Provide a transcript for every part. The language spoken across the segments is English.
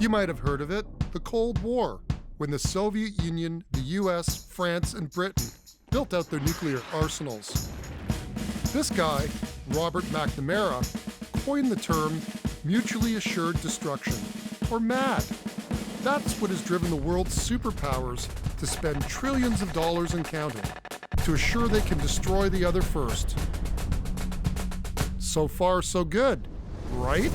You might have heard of it, the Cold War, when the Soviet Union, the US, France, and Britain built out their nuclear arsenals. This guy, Robert McNamara, coined the term mutually assured destruction, or MAD. That's what has driven the world's superpowers to spend trillions of dollars and counting to assure they can destroy the other first. So far, so good, right?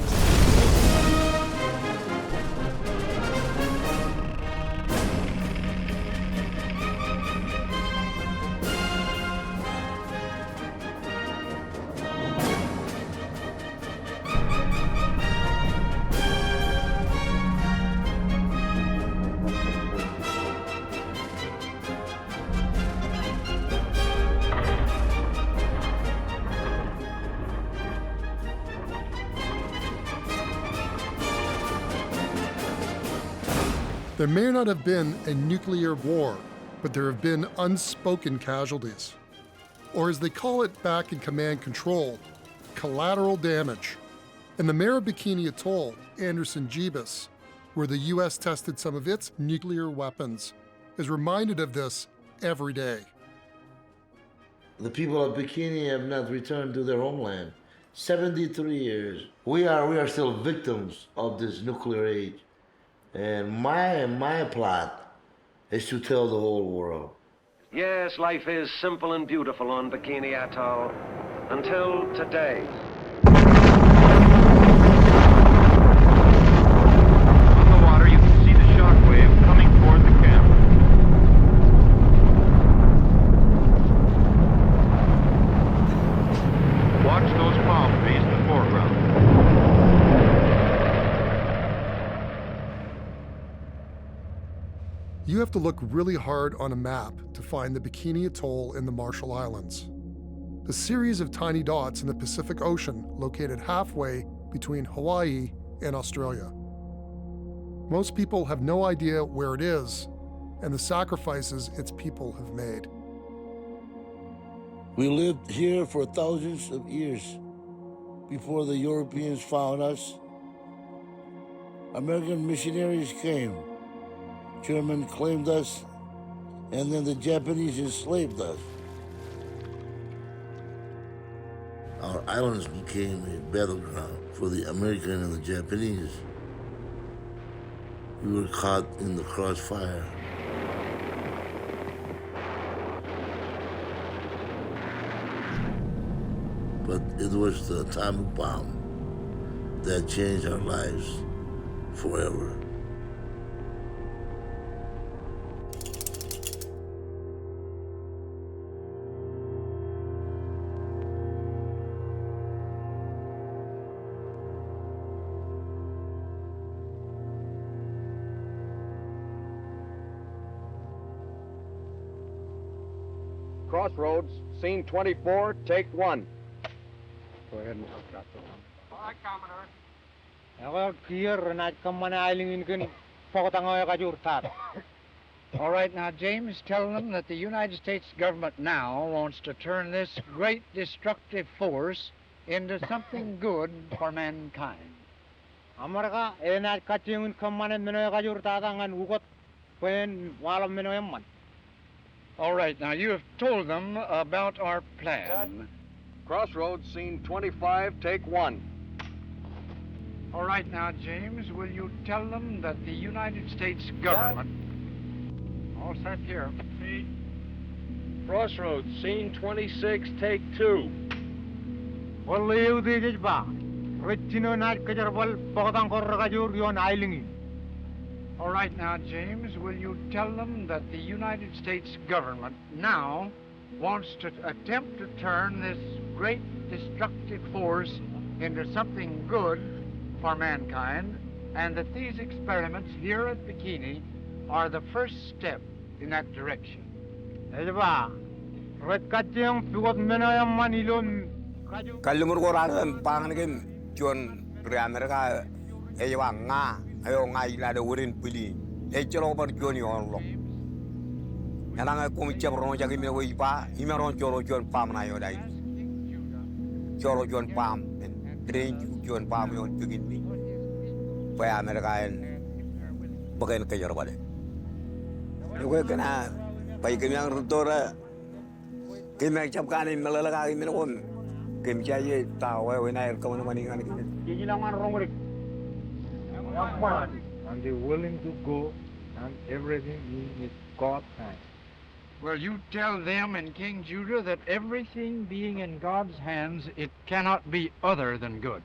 There may not have been a nuclear war, but there have been unspoken casualties. Or as they call it back in command control, collateral damage. And the mayor of Bikini Atoll, Anderson Jeebus, where the US tested some of its nuclear weapons, is reminded of this every day. The people of Bikini have not returned to their homeland. 73 years. We are still victims of this nuclear age. And my plot is to tell the whole world. Yes, life is simple and beautiful on Bikini Atoll. Until today. On the water, you can see the shockwave coming toward the camp. Watch those palm trees in the foreground. You have to look really hard on a map to find the Bikini Atoll in the Marshall Islands. The series of tiny dots in the Pacific Ocean located halfway between Hawaii and Australia. Most people have no idea where it is and the sacrifices its people have made. We lived here for thousands of years before the Europeans found us. American missionaries came. Germans claimed us, and then the Japanese enslaved us. Our islands became a battleground for the American and the Japanese. We were caught in the crossfire. But it was the atomic bomb that changed our lives forever. Crossroads, scene 24, take 1. Go ahead and hook that one. All right, Commodore. All right, now, James, tell them that the United States government now wants to turn this great destructive force into something good for mankind. All right, now, you have told them about our plan. Cut. Crossroads, scene 25, take 1. All right, now, James, will you tell them that the United States government... All set here. Crossroads, scene 26, take 2. All right, now, James, will you tell them that the United States government now wants to attempt to turn this great destructive force into something good for mankind, and that these experiments here at Bikini are the first step in that direction? bagay na kayo rawale. Yung kana, pay kami ang rutora, kami ang siyap kanin, malalakaki minakon. Kami siya tao, winayar ka mo naman yung anak. Hindi lang man wrong with it. And they're willing to go, and everything is God's hand. Well, you tell them in King Judah that everything being in God's hands, it cannot be other than good.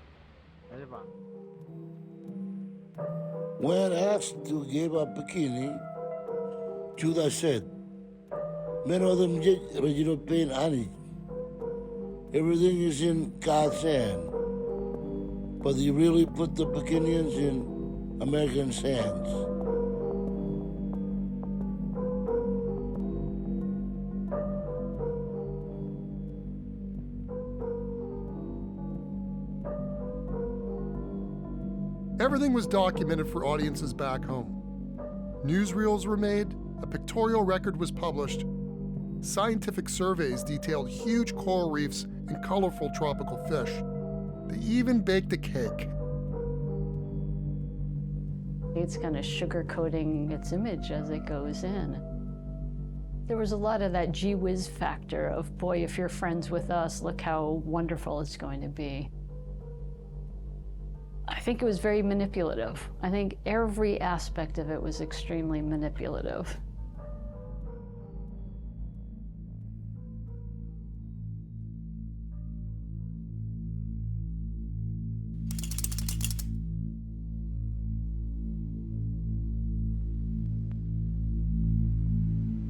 When asked to give up Bikini, Judah said, "Men of them original pain ani. Everything is in God's hand. But you really put the Bikinians in Americans' hands." Everything was documented for audiences back home. Newsreels were made, a pictorial record was published, scientific surveys detailed huge coral reefs and colorful tropical fish. They even baked a cake. It's kind of sugarcoating its image as it goes in. There was a lot of that gee whiz factor of, boy, if you're friends with us, look how wonderful it's going to be. I think it was very manipulative. I think every aspect of it was extremely manipulative.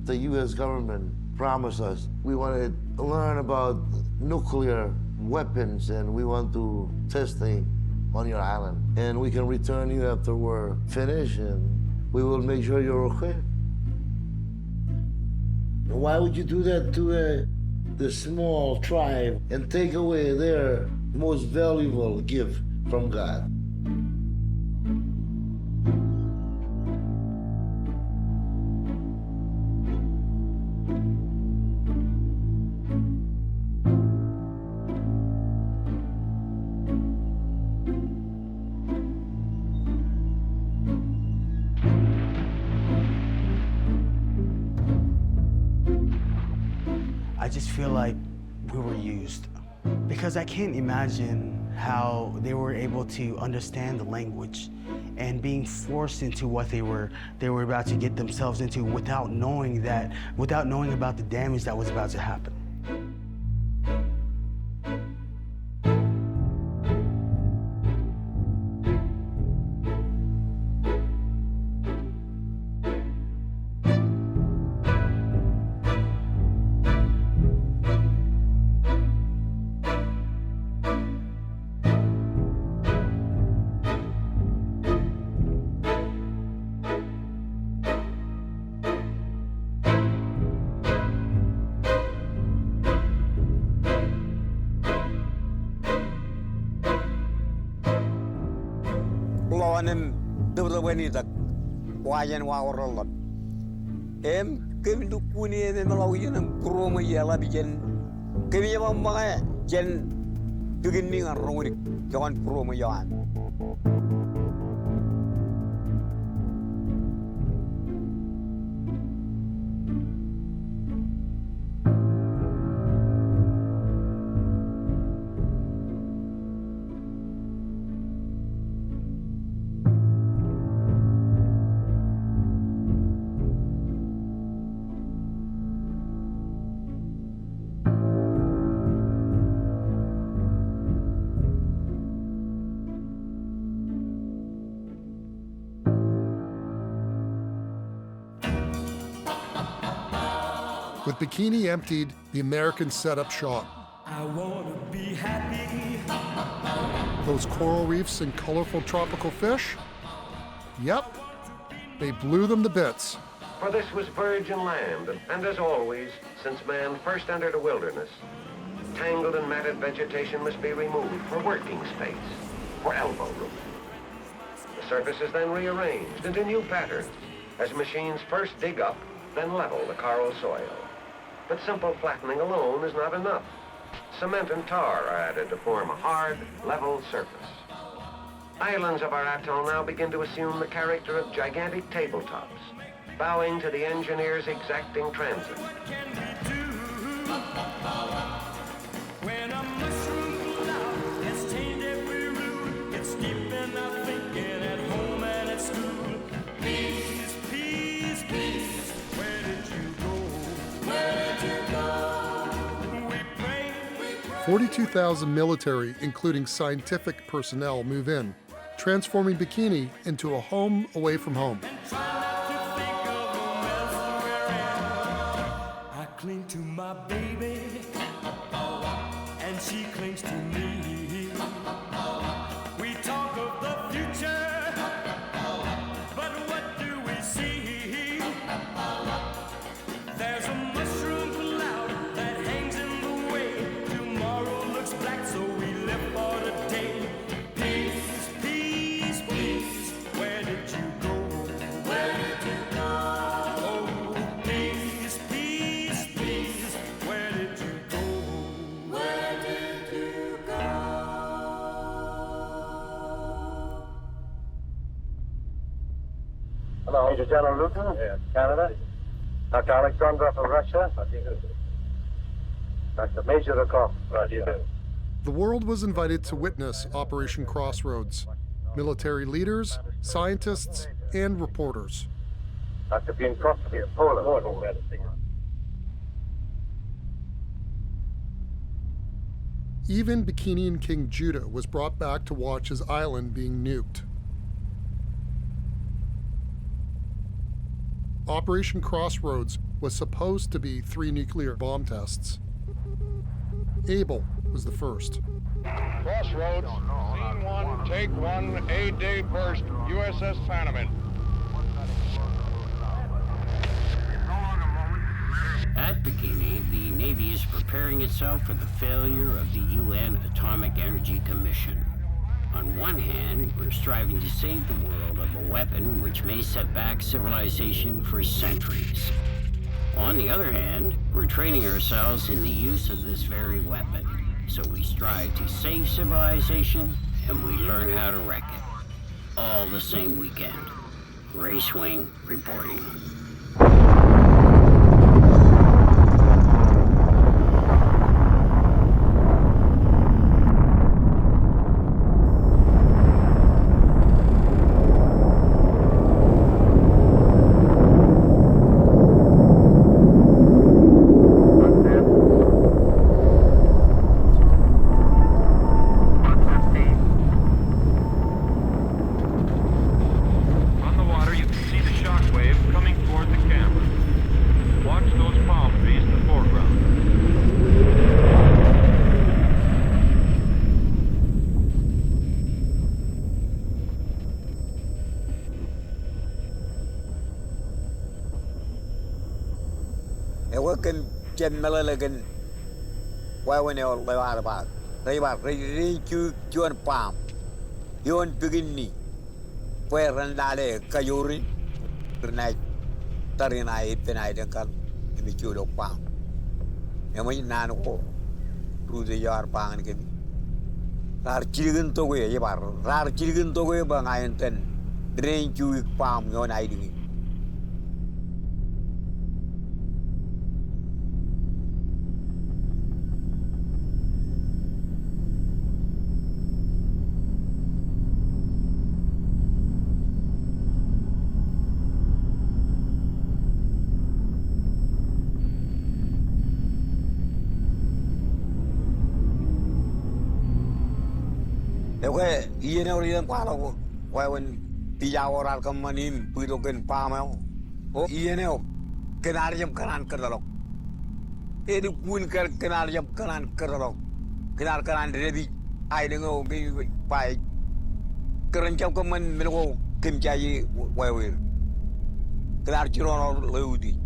The U.S. government promised us we want to learn about nuclear weapons and we want to test them on your island. And we can return you after we're finished and we will make sure you're okay. Why would you do that to the small tribe and take away their most valuable gift from God? I just feel like we were used because I can't imagine how they were able to understand the language and being forced into what they were about to get themselves into without knowing about the damage that was about to happen. Lawanin dawlawani dak wayan wawarolot. Em kemi dukuni ene malawiyan ang kroma yala bijen. Kemi yamang mga jen bigini ang rongunik jawan kroma yawan. With Bikini emptied, the Americans set up shop. I wanna be happy. Those coral reefs and colorful tropical fish? Yep, they blew them to bits. For this was virgin land, and as always, since man first entered a wilderness, tangled and matted vegetation must be removed for working space, for elbow room. The surface is then rearranged into new patterns as machines first dig up, then level the coral soil. But simple flattening alone is not enough. Cement and tar are added to form a hard, level surface. Islands of our atoll now begin to assume the character of gigantic tabletops, bowing to the engineer's exacting transit. When a mushroom cloud has changed every rule, it's deep in our thinking at home and at school. Peace, peace, peace. Where did you go? Where did you go? We pray. 42,000 military, including scientific personnel, move in, transforming Bikini into a home away from home. Try not to think of the mess we're in. I cling to my baby, and she clings to me. We talk of the future, but what do we see? There's a mushroom cloud that hangs in the way. Tomorrow looks black, so we live for today. Peace, peace, peace. Where did you go? Where did you go? Oh, peace, peace, peace. Where did you go? Where did you go? Hello, Major General Luton, Canada. Dr. Alexandra from Russia. Dr. Major Rakov, Russia. The world was invited to witness Operation Crossroads. Military leaders, scientists, and reporters. Dr. Bienkowski, Poland. Even Bikinian King Judah was brought back to watch his island being nuked. Operation Crossroads was supposed to be 3 nuclear bomb tests. Abel was the first. Crossroads, scene 1, take 1, A-Day burst, USS Panamint. At Bikini, the Navy is preparing itself for the failure of the UN Atomic Energy Commission. On one hand, we're striving to save the world of a weapon which may set back civilization for centuries. On the other hand, we're training ourselves in the use of this very weapon. So we strive to save civilization, and we learn how to wreck it. All the same weekend. Racewing reporting. Melagan, why when you are about you John Palm, you on Bikini, where Randale, Kayuri, night, 39 penite and come in the Judo Palm. And when you nan through the yard palm and give me. Rar children to way, rar children to way, but I intend drain you palm your hiding. You know, why when Piawar come in, we don't get palm. Oh, you know, Canarium Canan Catalog. Any Winker Canarium Canan Catalog. Canar Canan ready, I don't know, by current Jokoman Milo, Kim Jay, where we're Canarjuron Lodi.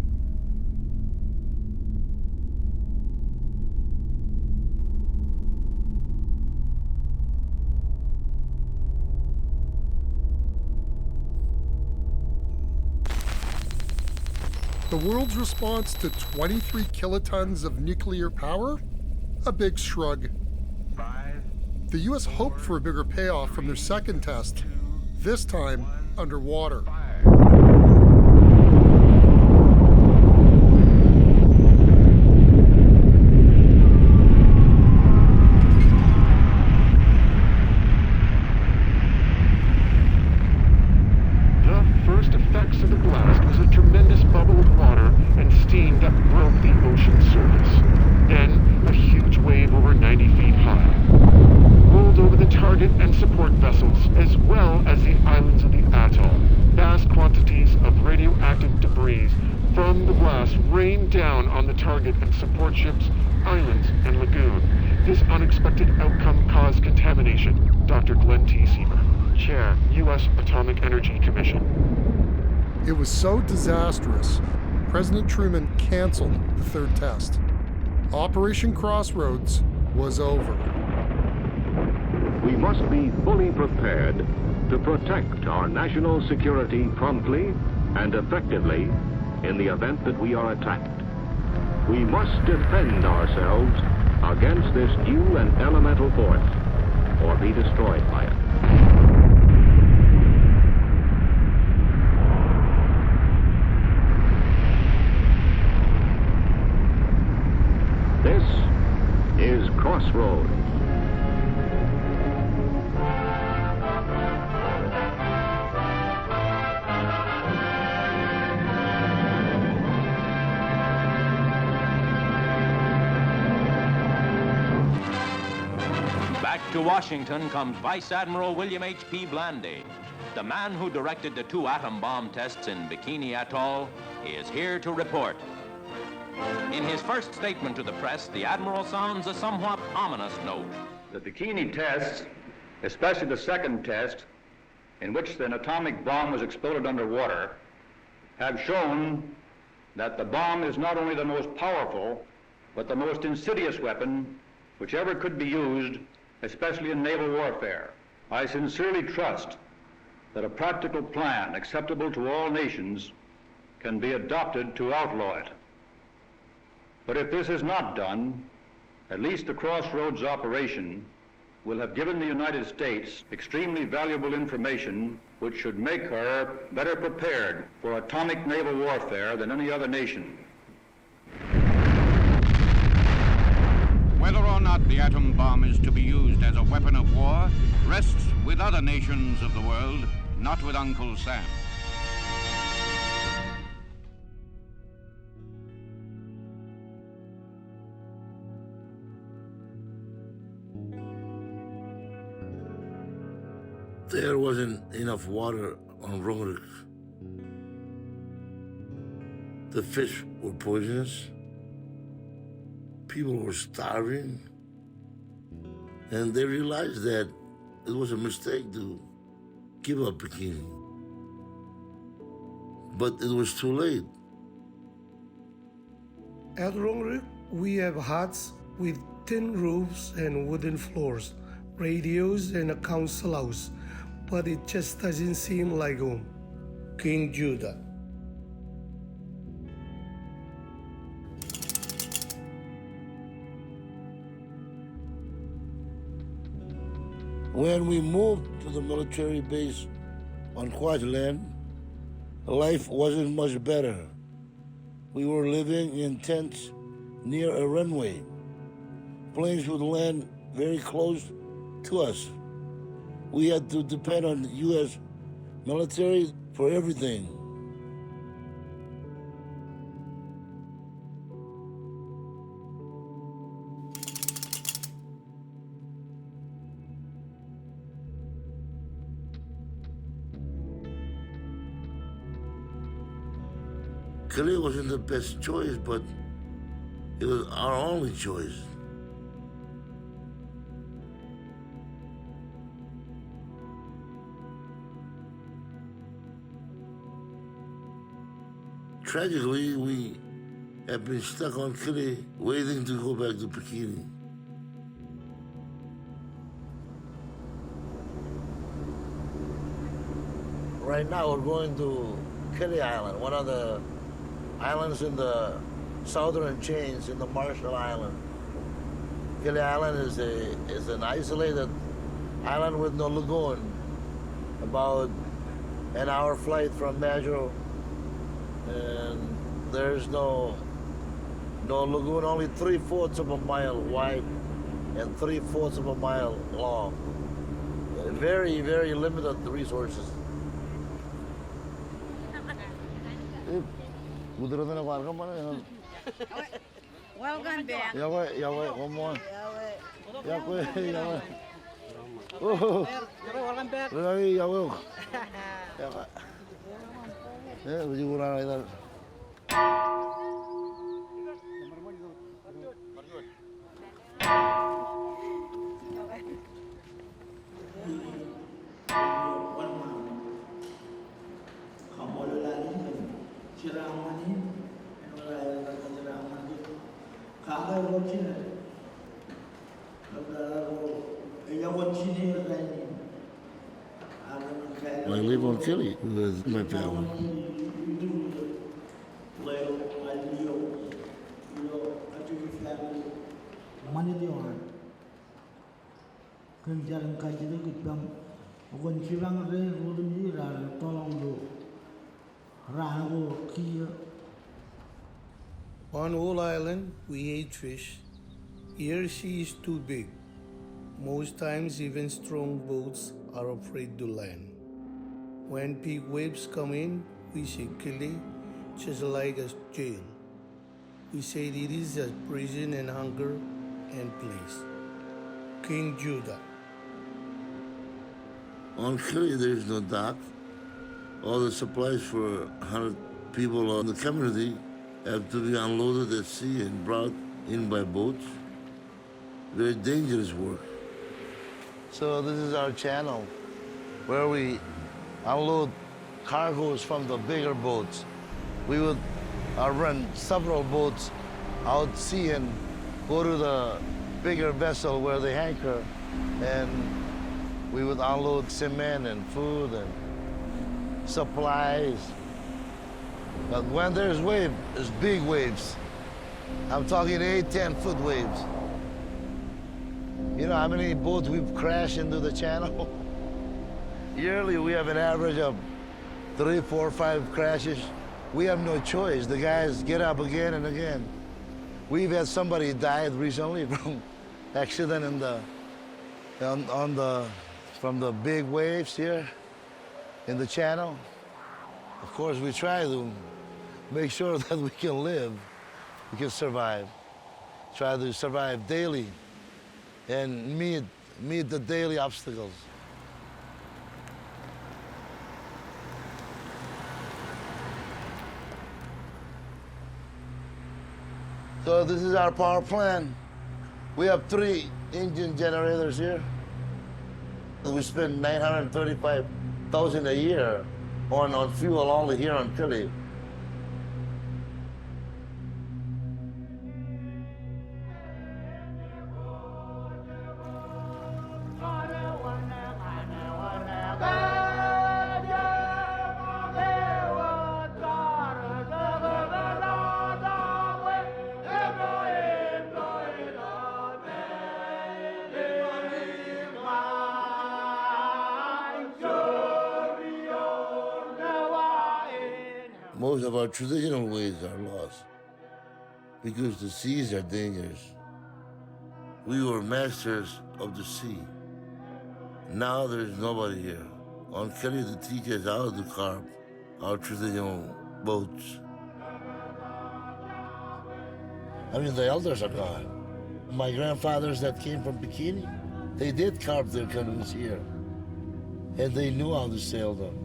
The world's response to 23 kilotons of nuclear power? A big shrug. the US hoped for a bigger payoff from their second test, this time underwater. As well as the islands of the atoll. Vast quantities of radioactive debris from the blast rained down on the target and support ships, islands, and lagoon. This unexpected outcome caused contamination. Dr. Glenn T. Sieber, Chair, U.S. Atomic Energy Commission. It was so disastrous, President Truman canceled the third test. Operation Crossroads was over. We must be fully prepared to protect our national security promptly and effectively in the event that we are attacked. We must defend ourselves against this new and elemental force or be destroyed by it. This is Crossroads. Back to Washington comes Vice Admiral William H.P. Blandy. The man who directed the 2 atom bomb tests in Bikini Atoll is here to report. In his first statement to the press, the Admiral sounds a somewhat ominous note. The Bikini tests, especially the second test, in which an atomic bomb was exploded underwater, have shown that the bomb is not only the most powerful, but the most insidious weapon which ever could be used, especially in naval warfare. I sincerely trust that a practical plan acceptable to all nations can be adopted to outlaw it. But if this is not done, at least the Crossroads operation will have given the United States extremely valuable information which should make her better prepared for atomic naval warfare than any other nation. Whether or not the atom bomb is to be used as a weapon of war rests with other nations of the world, not with Uncle Sam. There wasn't enough water on Roanoke. The fish were poisonous. People were starving. And they realized that it was a mistake to give up Bikini. But it was too late. At Roanoke, we have huts with tin roofs and wooden floors, radios and a council house, but it just doesn't seem like home. King Judah. When we moved to the military base on quiet land, life wasn't much better. We were living in tents near a runway. Planes would land very close to us. We had to depend on the U.S. military for everything. Khalil wasn't the best choice, but it was our only choice. Tragically, we have been stuck on Kili, waiting to go back to Bikini. Right now, we're going to Kili Island, one of the islands in the southern chains in the Marshall Island. Kili Island is an isolated island with no lagoon, about an hour flight from Majuro, and there's no lagoon, only 3/4 of a mile wide and 3/4 of a mile long. Very, very limited resources. Welcome back. Yahweh, one more. Yahweh. Welcome back. Yahweh. Yeah, would you go around like that? I live on Philly with my family. On Whole Island, we ate fish. Here she is too big. Most times, even strong boats are afraid to land. When big waves come in, we say Kili, just like a jail. We say it is a prison and hunger and place. King Judah. On Kili, there's no dock. All the supplies for 100 people in the community have to be unloaded at sea and brought in by boats. Very dangerous work. So this is our channel where we unload cargoes from the bigger boats. We would run several boats out to sea and go to the bigger vessel where they anchor, and we would unload cement and food and supplies. But when there's big waves. I'm talking 8-10-foot waves. You know how many boats we've crashed into the channel? Yearly, we have an average of 3, 4, 5 crashes. We have no choice. The guys get up again and again. We've had somebody died recently from accident from the big waves here in the channel. Of course, we try to make sure that we can live, we can survive. Try to survive daily and meet the daily obstacles. So this is our power plant. We have 3 engine generators here. We spend $935,000 a year on fuel only here on Philly. Most of our traditional ways are lost because the seas are dangerous. We were masters of the sea. Now there's nobody here. On Kelly to teach us how to carve our traditional boats. I mean, the elders are gone. My grandfathers that came from Bikini, they did carve their canoes here. And they knew how to sail them.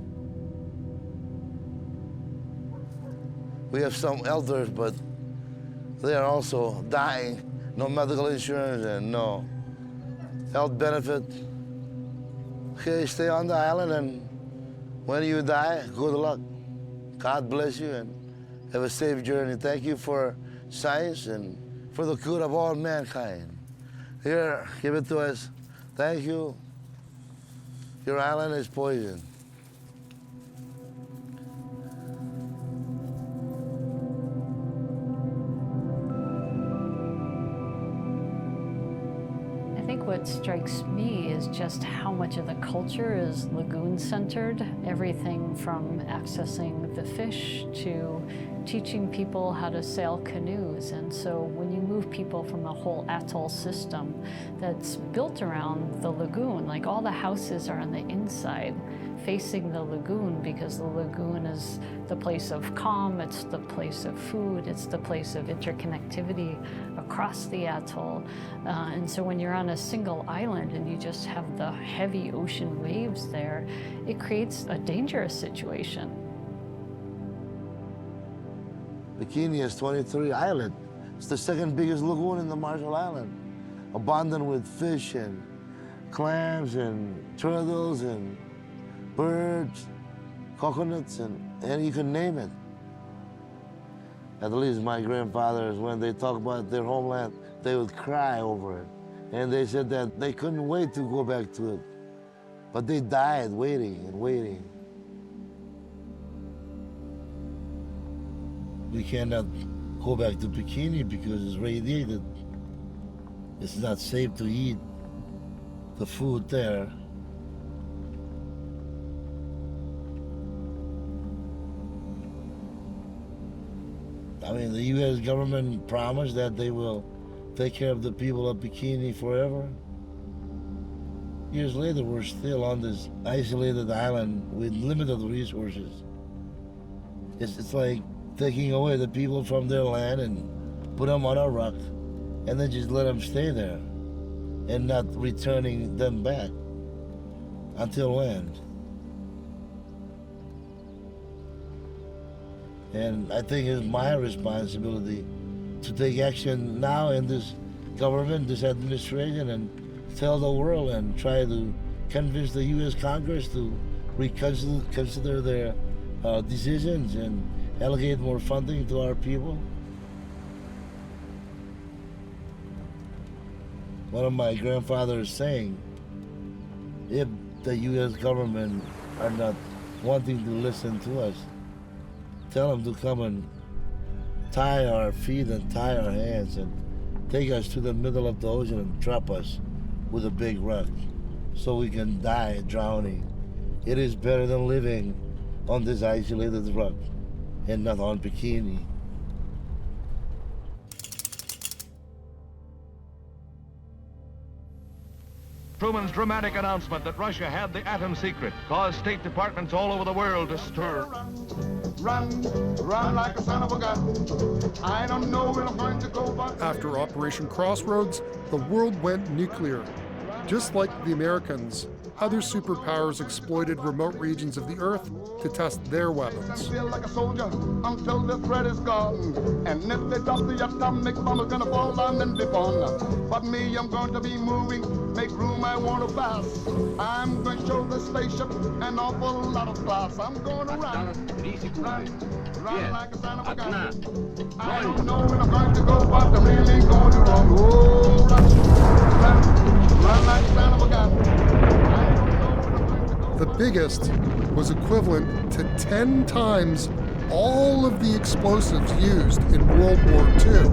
We have some elders, but they are also dying. No medical insurance and no health benefit. Okay, stay on the island, and when you die, good luck. God bless you and have a safe journey. Thank you for science and for the good of all mankind. Here, give it to us. Thank you. Your island is poison. I think what strikes me is just how much of the culture is lagoon-centered. Everything from accessing the fish to teaching people how to sail canoes. And so when you move people from a whole atoll system that's built around the lagoon, like all the houses are on the inside facing the lagoon, because the lagoon is the place of calm, it's the place of food, it's the place of interconnectivity across the atoll. And so when you're on a single island and you just have the heavy ocean waves there, it creates a dangerous situation. Bikini has 23 islands. It's the second biggest lagoon in the Marshall Islands, abundant with fish and clams and turtles and birds, coconuts, and you can name it. At least my grandfathers, when they talk about their homeland, they would cry over it. And they said that they couldn't wait to go back to it. But they died waiting and waiting. We cannot go back to Bikini because it's radiated. It's not safe to eat the food there. I mean, the U.S. government promised that they will take care of the people of Bikini forever. Years later, we're still on this isolated island with limited resources. It's like taking away the people from their land and put them on a rock and then just let them stay there and not returning them back. Until when? And I think it's my responsibility to take action now in this government, this administration, and tell the world and try to convince the U.S. Congress to reconsider their decisions and allocate more funding to our people. One of my grandfathers saying, if the U.S. government are not wanting to listen to us, tell them to come and tie our feet and tie our hands and take us to the middle of the ocean and drop us with a big rock so we can die drowning. It is better than living on this isolated rock and not on Bikini. Truman's dramatic announcement that Russia had the atom secret caused state departments all over the world to stir. Run, run like a son of a gun. I don't know where I'm going to go, but... After Operation Crossroads, the world went nuclear. Just like the Americans, other superpowers exploited remote regions of the Earth to test their weapons. I feel like a soldier until the threat is gone. And if they drop the atomic bomb, it's gonna fall down and dip on. But me, I'm going to be moving, make room, I want to pass. I'm going to show the spaceship an awful lot of class. I'm going to run like a son of a gun. I don't know where I'm going to go, but I'm really going to run. Oh, run like a son of a gun. The biggest was equivalent to 10 times all of the explosives used in World War II.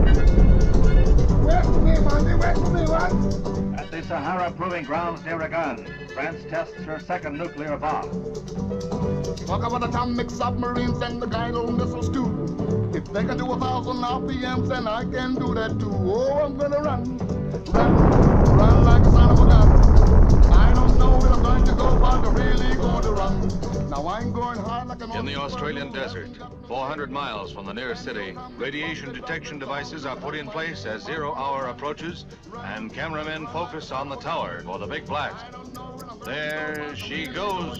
At the Sahara Proving Grounds near Ragan, France tests her second nuclear bomb. Talk about atomic submarines and the guidal missiles too. If they can do 1,000 RPMs, then I can do that too. Oh, I'm gonna run like a son of a gun. I don't know where I'm going to go, but I'm really going to run. Now I'm going hard like an... In the Australian desert, 400 miles from the nearest city, radiation detection devices are put in place as 0 hour approaches, and cameramen focus on the tower for the big blast. There she goes.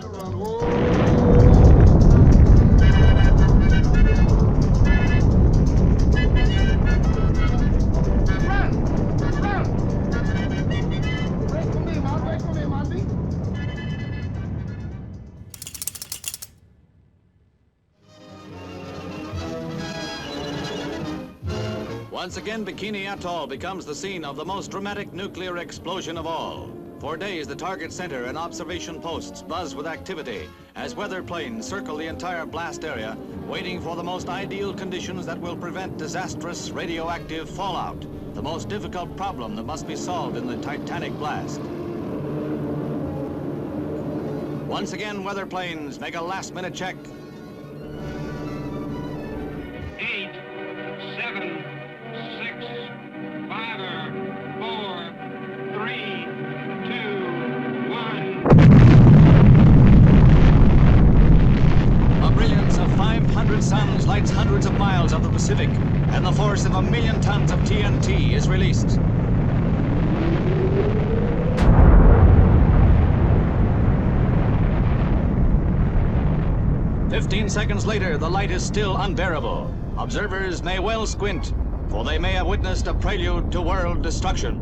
Once again, Bikini Atoll becomes the scene of the most dramatic nuclear explosion of all. For days, the target center and observation posts buzz with activity as weather planes circle the entire blast area, waiting for the most ideal conditions that will prevent disastrous radioactive fallout. the most difficult problem that must be solved in the Titanic blast. Once again, weather planes make a last-minute check. 8, 7, 6, 5, 4, 3, 2, 1. A brilliance of 500 suns lights hundreds of miles of the Pacific, and the force of 1,000,000 tons of TNT is released. "15 seconds later, the light is still unbearable. Observers may well squint, for they may have witnessed a prelude to world destruction."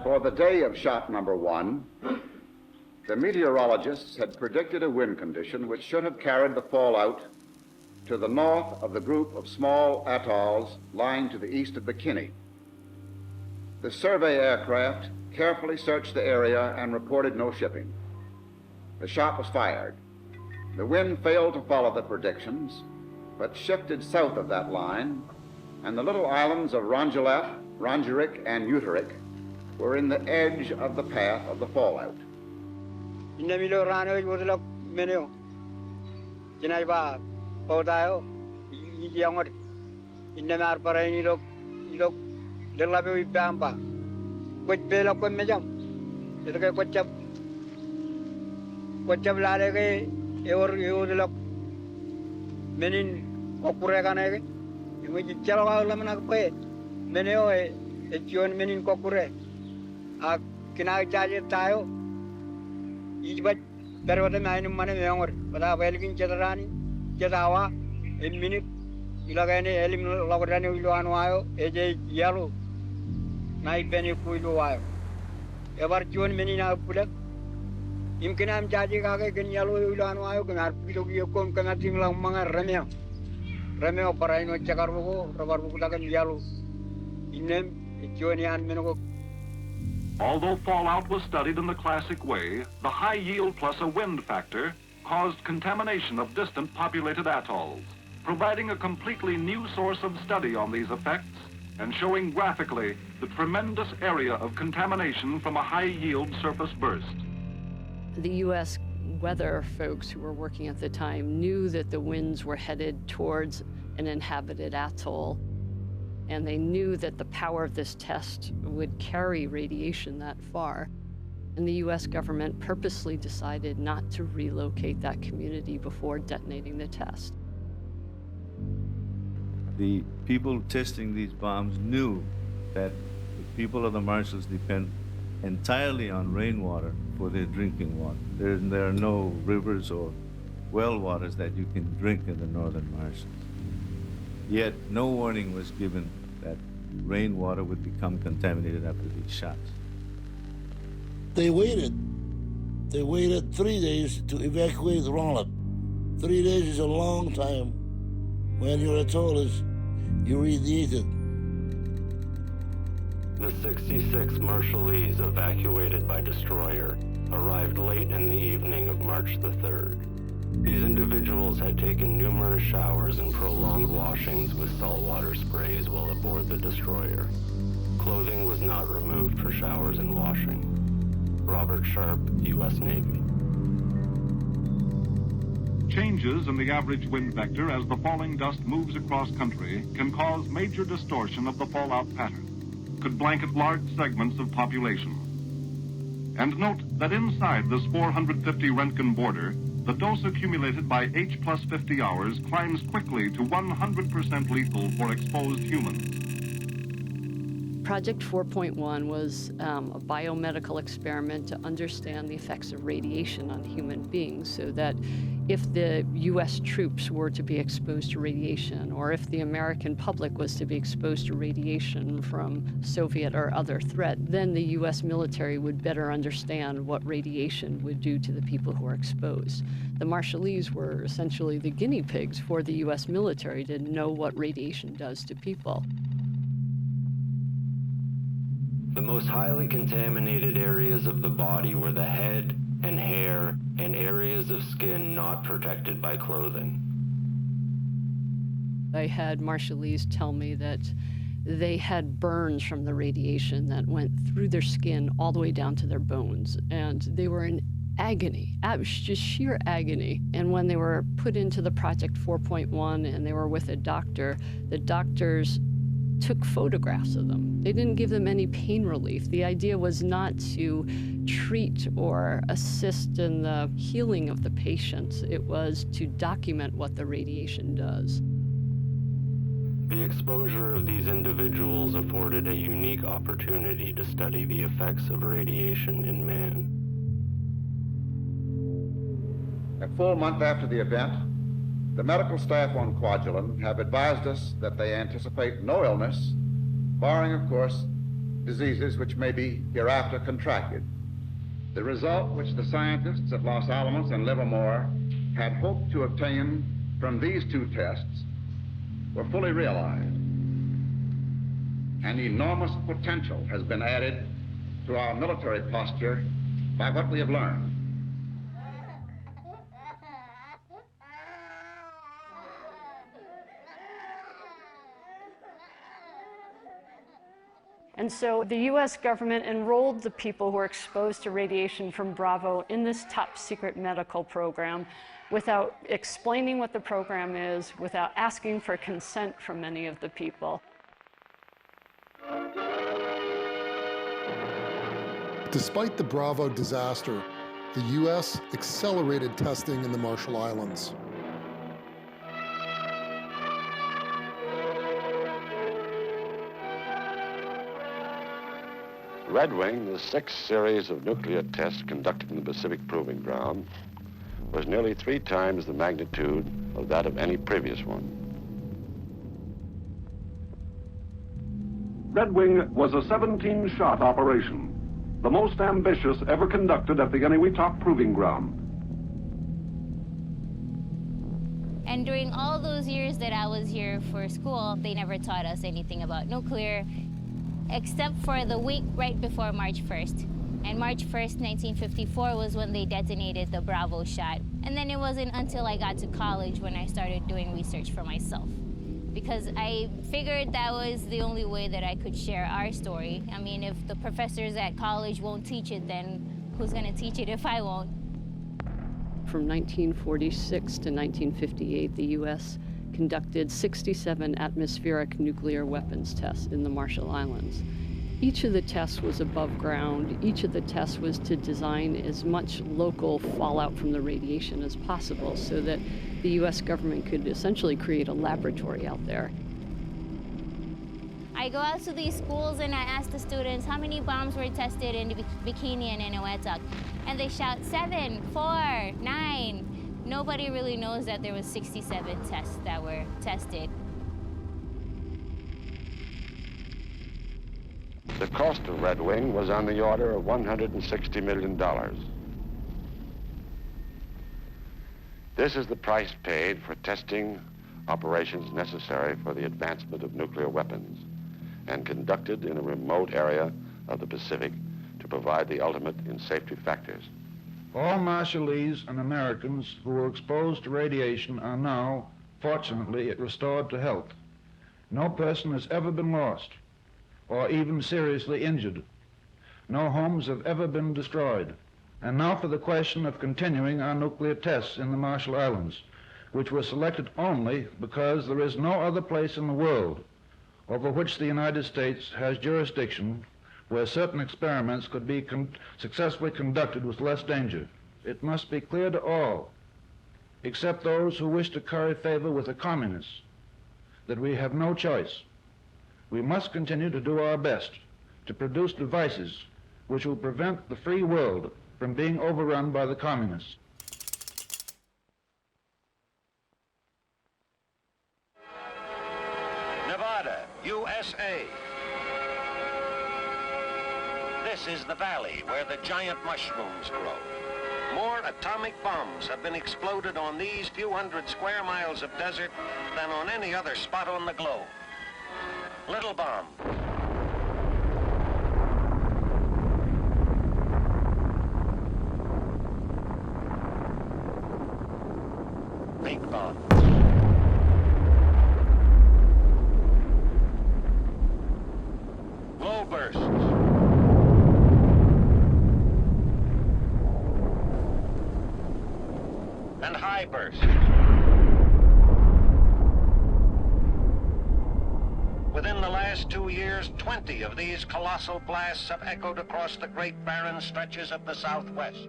For the day of shot number 1, the meteorologists had predicted a wind condition which should have carried the fallout to the north of the group of small atolls lying to the east of Bikini. The survey aircraft carefully searched the area and reported no shipping. The shot was fired. The wind failed to follow the predictions, but shifted south of that line, and the little islands of Rongelap, Rongerik, and Uterick were in the edge of the path of the fallout. Menin kokure kanege imuji chalawa lamana ko meneo e chion menin kokure a kina jaje tayo ibat darwata mainu mane meongor pada welgin chedarani chedawa e minute ilagane elim logorani ulo anwayo eje yalo nai beni kuilo wayo ebar chion menina pulak Imkin am jaji kage ken yalo ulan wayo ken arpito giyo kom ken ating lang mga remeo para ino chakar buko rabar buko takan yalo inem ichionian menoko. Although fallout was studied in the classic way, the high yield plus a wind factor caused contamination of distant populated atolls, providing a completely new source of study on these effects and showing graphically the tremendous area of contamination from a high yield surface burst. The U.S. weather folks who were working at the time knew that the winds were headed towards an inhabited atoll, and they knew that the power of this test would carry radiation that far. And the U.S. government purposely decided not to relocate that community before detonating the test. The people testing these bombs knew that the people of the Marshalls depend entirely on rainwater for their drinking water. There are no rivers or well waters that you can drink in the northern Marshalls. Yet no warning was given that rainwater would become contaminated after these shots. They waited 3 days to evacuate Rongelap. 3 days is a long time when your atoll is irradiated. The 66 Marshallese evacuated by destroyer arrived late in the evening of March the 3rd. These individuals had taken numerous showers and prolonged washings with saltwater sprays while aboard the destroyer. Clothing was not removed for showers and washing. Robert Sharp, U.S. Navy. Changes in the average wind vector as the falling dust moves across country can cause major distortion of the fallout pattern, could blanket large segments of population. And note that inside this 450 Roentgen border, the dose accumulated by H plus 50 hours climbs quickly to 100% lethal for exposed humans. Project 4.1 was a biomedical experiment to understand the effects of radiation on human beings, so that if the U.S. troops were to be exposed to radiation, or if the American public was to be exposed to radiation from Soviet or other threat, then the U.S. military would better understand what radiation would do to the people who are exposed. The Marshallese were essentially the guinea pigs for the U.S. military to know what radiation does to people. The most highly contaminated areas of the body were the head and hair and areas of skin not protected by clothing. I had Marshallese tell me that they had burns from the radiation that went through their skin all the way down to their bones, and they were in agony, just sheer agony. And when they were put into the Project 4.1 and they were with a doctor, the doctors took photographs of them. They didn't give them any pain relief. The idea was not to treat or assist in the healing of the patients. It was to document what the radiation does. The exposure of these individuals afforded a unique opportunity to study the effects of radiation in man. A full month after the event, the medical staff on Kwajalein have advised us that they anticipate no illness, barring, of course, diseases which may be hereafter contracted. The result which the scientists at Los Alamos and Livermore had hoped to obtain from these two tests were fully realized. An enormous potential has been added to our military posture by what we have learned. And so the US government enrolled the people who were exposed to radiation from Bravo in this top secret medical program without explaining what the program is, without asking for consent from many of the people. Despite the Bravo disaster, the US accelerated testing in the Marshall Islands. Red Wing, the sixth series of nuclear tests conducted in the Pacific Proving Ground, was nearly 3 times the magnitude of that of any previous one. Red Wing was a 17-shot operation, the most ambitious ever conducted at the Eniwetok Proving Ground. And during all those years that I was here for school, they never taught us anything about nuclear, except for the week right before March 1st. And March 1st, 1954 was when they detonated the Bravo shot. And then it wasn't until I got to college when I started doing research for myself, because I figured that was the only way that I could share our story. I mean, if the professors at college won't teach it, then who's gonna teach it if I won't? From 1946 to 1958, the US conducted 67 atmospheric nuclear weapons tests in the Marshall Islands. Each of the tests was above ground. Each of the tests was to design as much local fallout from the radiation as possible so that the US government could essentially create a laboratory out there. I go out to these schools and I ask the students how many bombs were tested in Bikini and Eniwetok, and they shout 7, 4, 9. Nobody really knows that there was 67 tests that were tested. The cost of Red Wing was on the order of $160 million. This is the price paid for testing operations necessary for the advancement of nuclear weapons and conducted in a remote area of the Pacific to provide the ultimate in safety factors. All Marshallese and Americans who were exposed to radiation are now, fortunately, restored to health. No person has ever been lost or even seriously injured. No homes have ever been destroyed. And now for the question of continuing our nuclear tests in the Marshall Islands, which were selected only because there is no other place in the world over which the United States has jurisdiction where certain experiments could be successfully conducted with less danger. It must be clear to all, except those who wish to curry favor with the communists, that we have no choice. We must continue to do our best to produce devices which will prevent the free world from being overrun by the communists. Nevada, USA. This is the valley where the giant mushrooms grow. More atomic bombs have been exploded on these few hundred square miles of desert than on any other spot on the globe. Little bomb. Big bomb. bursts. And high bursts. Within the last 2 years, 20 of these colossal blasts have echoed across the great barren stretches of the Southwest.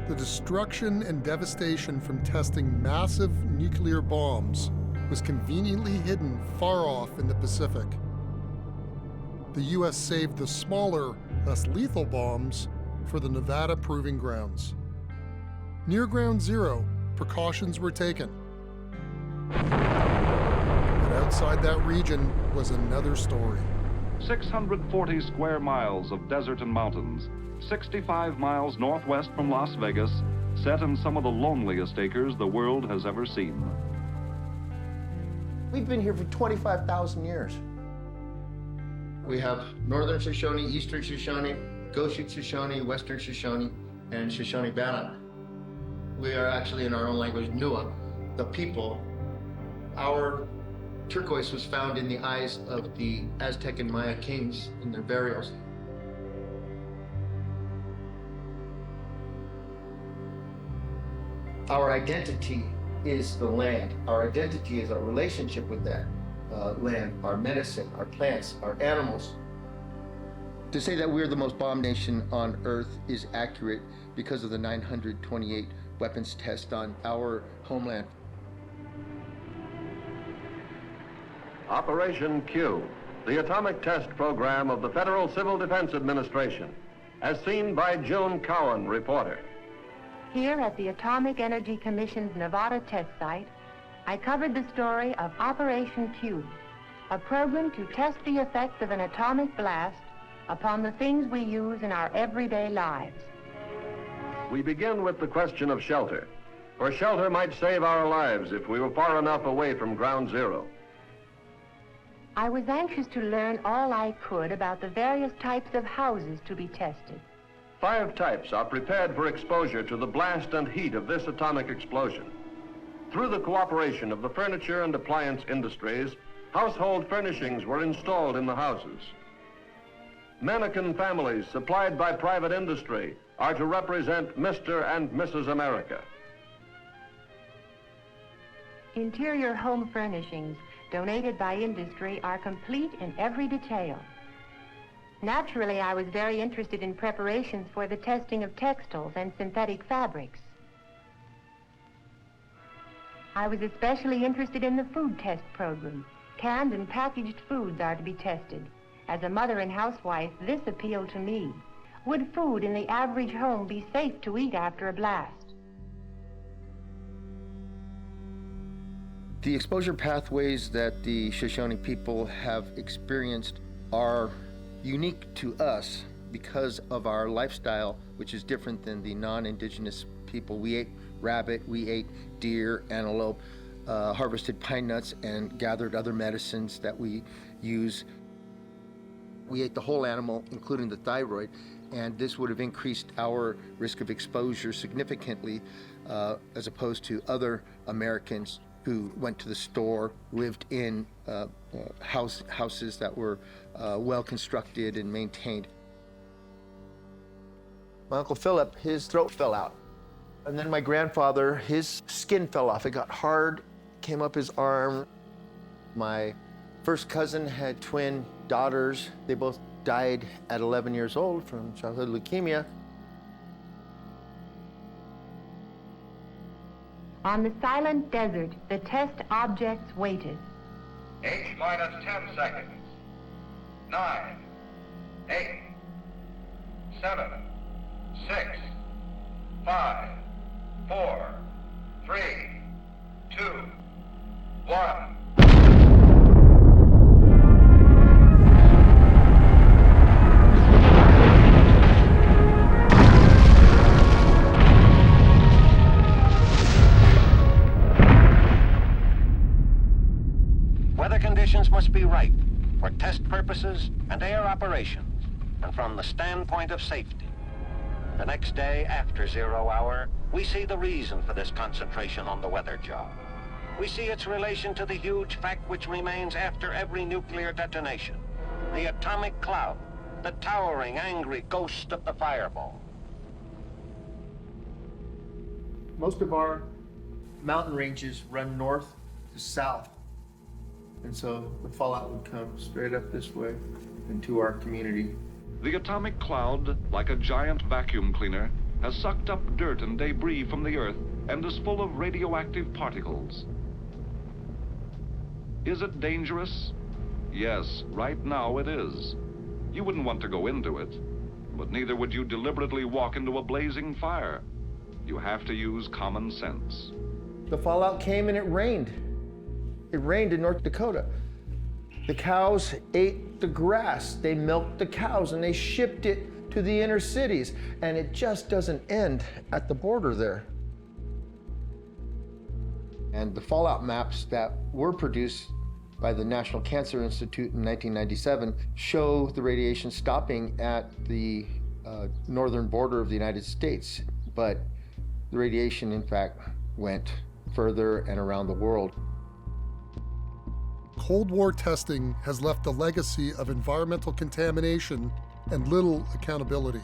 The destruction and devastation from testing massive nuclear bombs was conveniently hidden far off in the Pacific. The U.S. saved the smaller, less lethal bombs for the Nevada proving grounds. Near Ground Zero, precautions were taken. But outside that region was another story. 640 square miles of desert and mountains, 65 miles northwest from Las Vegas, set in some of the loneliest acres the world has ever seen. We've been here for 25,000 years. We have Northern Shoshone, Eastern Shoshone, Goshute Shoshone, Western Shoshone, and Shoshone-Bannock. We are actually, in our own language, Nua, the people. Our turquoise was found in the eyes of the Aztec and Maya kings in their burials. Our identity is the land. Our identity is our relationship with that land, our medicine, our plants, our animals. To say that we're the most bombed nation on Earth is accurate because of the 928 weapons tests on our homeland. Operation Q, the atomic test program of the Federal Civil Defense Administration, as seen by June Cowan, reporter. Here at the Atomic Energy Commission's Nevada test site, I covered the story of Operation Q, a program to test the effects of an atomic blast upon the things we use in our everyday lives. We begin with the question of shelter, for shelter might save our lives if we were far enough away from Ground Zero. I was anxious to learn all I could about the various types of houses to be tested. 5 types are prepared for exposure to the blast and heat of this atomic explosion. Through the cooperation of the furniture and appliance industries, household furnishings were installed in the houses. Mannequin families supplied by private industry are to represent Mr. and Mrs. America. Interior home furnishings donated by industry are complete in every detail. Naturally, I was very interested in preparations for the testing of textiles and synthetic fabrics. I was especially interested in the food test program. Canned and packaged foods are to be tested. As a mother and housewife, this appealed to me. Would food in the average home be safe to eat after a blast? The exposure pathways that the Shoshone people have experienced are unique to us because of our lifestyle, which is different than the non-indigenous people. We ate rabbit, we ate deer, antelope, harvested pine nuts, and gathered other medicines that we use. We ate the whole animal, including the thyroid, and this would have increased our risk of exposure significantly as opposed to other Americans who went to the store, lived in houses that were well constructed and maintained. My Uncle Philip, his throat fell out. And then my grandfather, his skin fell off. It got hard, came up his arm. My first cousin had twin daughters. They both died at 11 years old from childhood leukemia. On the silent desert, the test objects waited. H minus 10 seconds. 9, 8, 7, 6, 5, 4, 3, 2, 1. Weather conditions must be right for test purposes and air operations, and from the standpoint of safety. The next day, after 0 hour, we see the reason for this concentration on the weather job. we see its relation to the huge fact which remains after every nuclear detonation, the atomic cloud, the towering, angry ghost of the fireball. Most of our mountain ranges run north to south. And so the fallout would come straight up this way into our community. The atomic cloud, like a giant vacuum cleaner, has sucked up dirt and debris from the Earth and is full of radioactive particles. Is it dangerous? Yes, right now it is. You wouldn't want to go into it, but neither would you deliberately walk into a blazing fire. You have to use common sense. The fallout came and it rained. It rained in North Dakota. The cows ate the grass. They milked the cows and they shipped it to the inner cities. And it just doesn't end at the border there. And the fallout maps that were produced by the National Cancer Institute in 1997 show the radiation stopping at the northern border of the United States. But the radiation, in fact, went further and around the world. Cold War testing has left a legacy of environmental contamination and little accountability.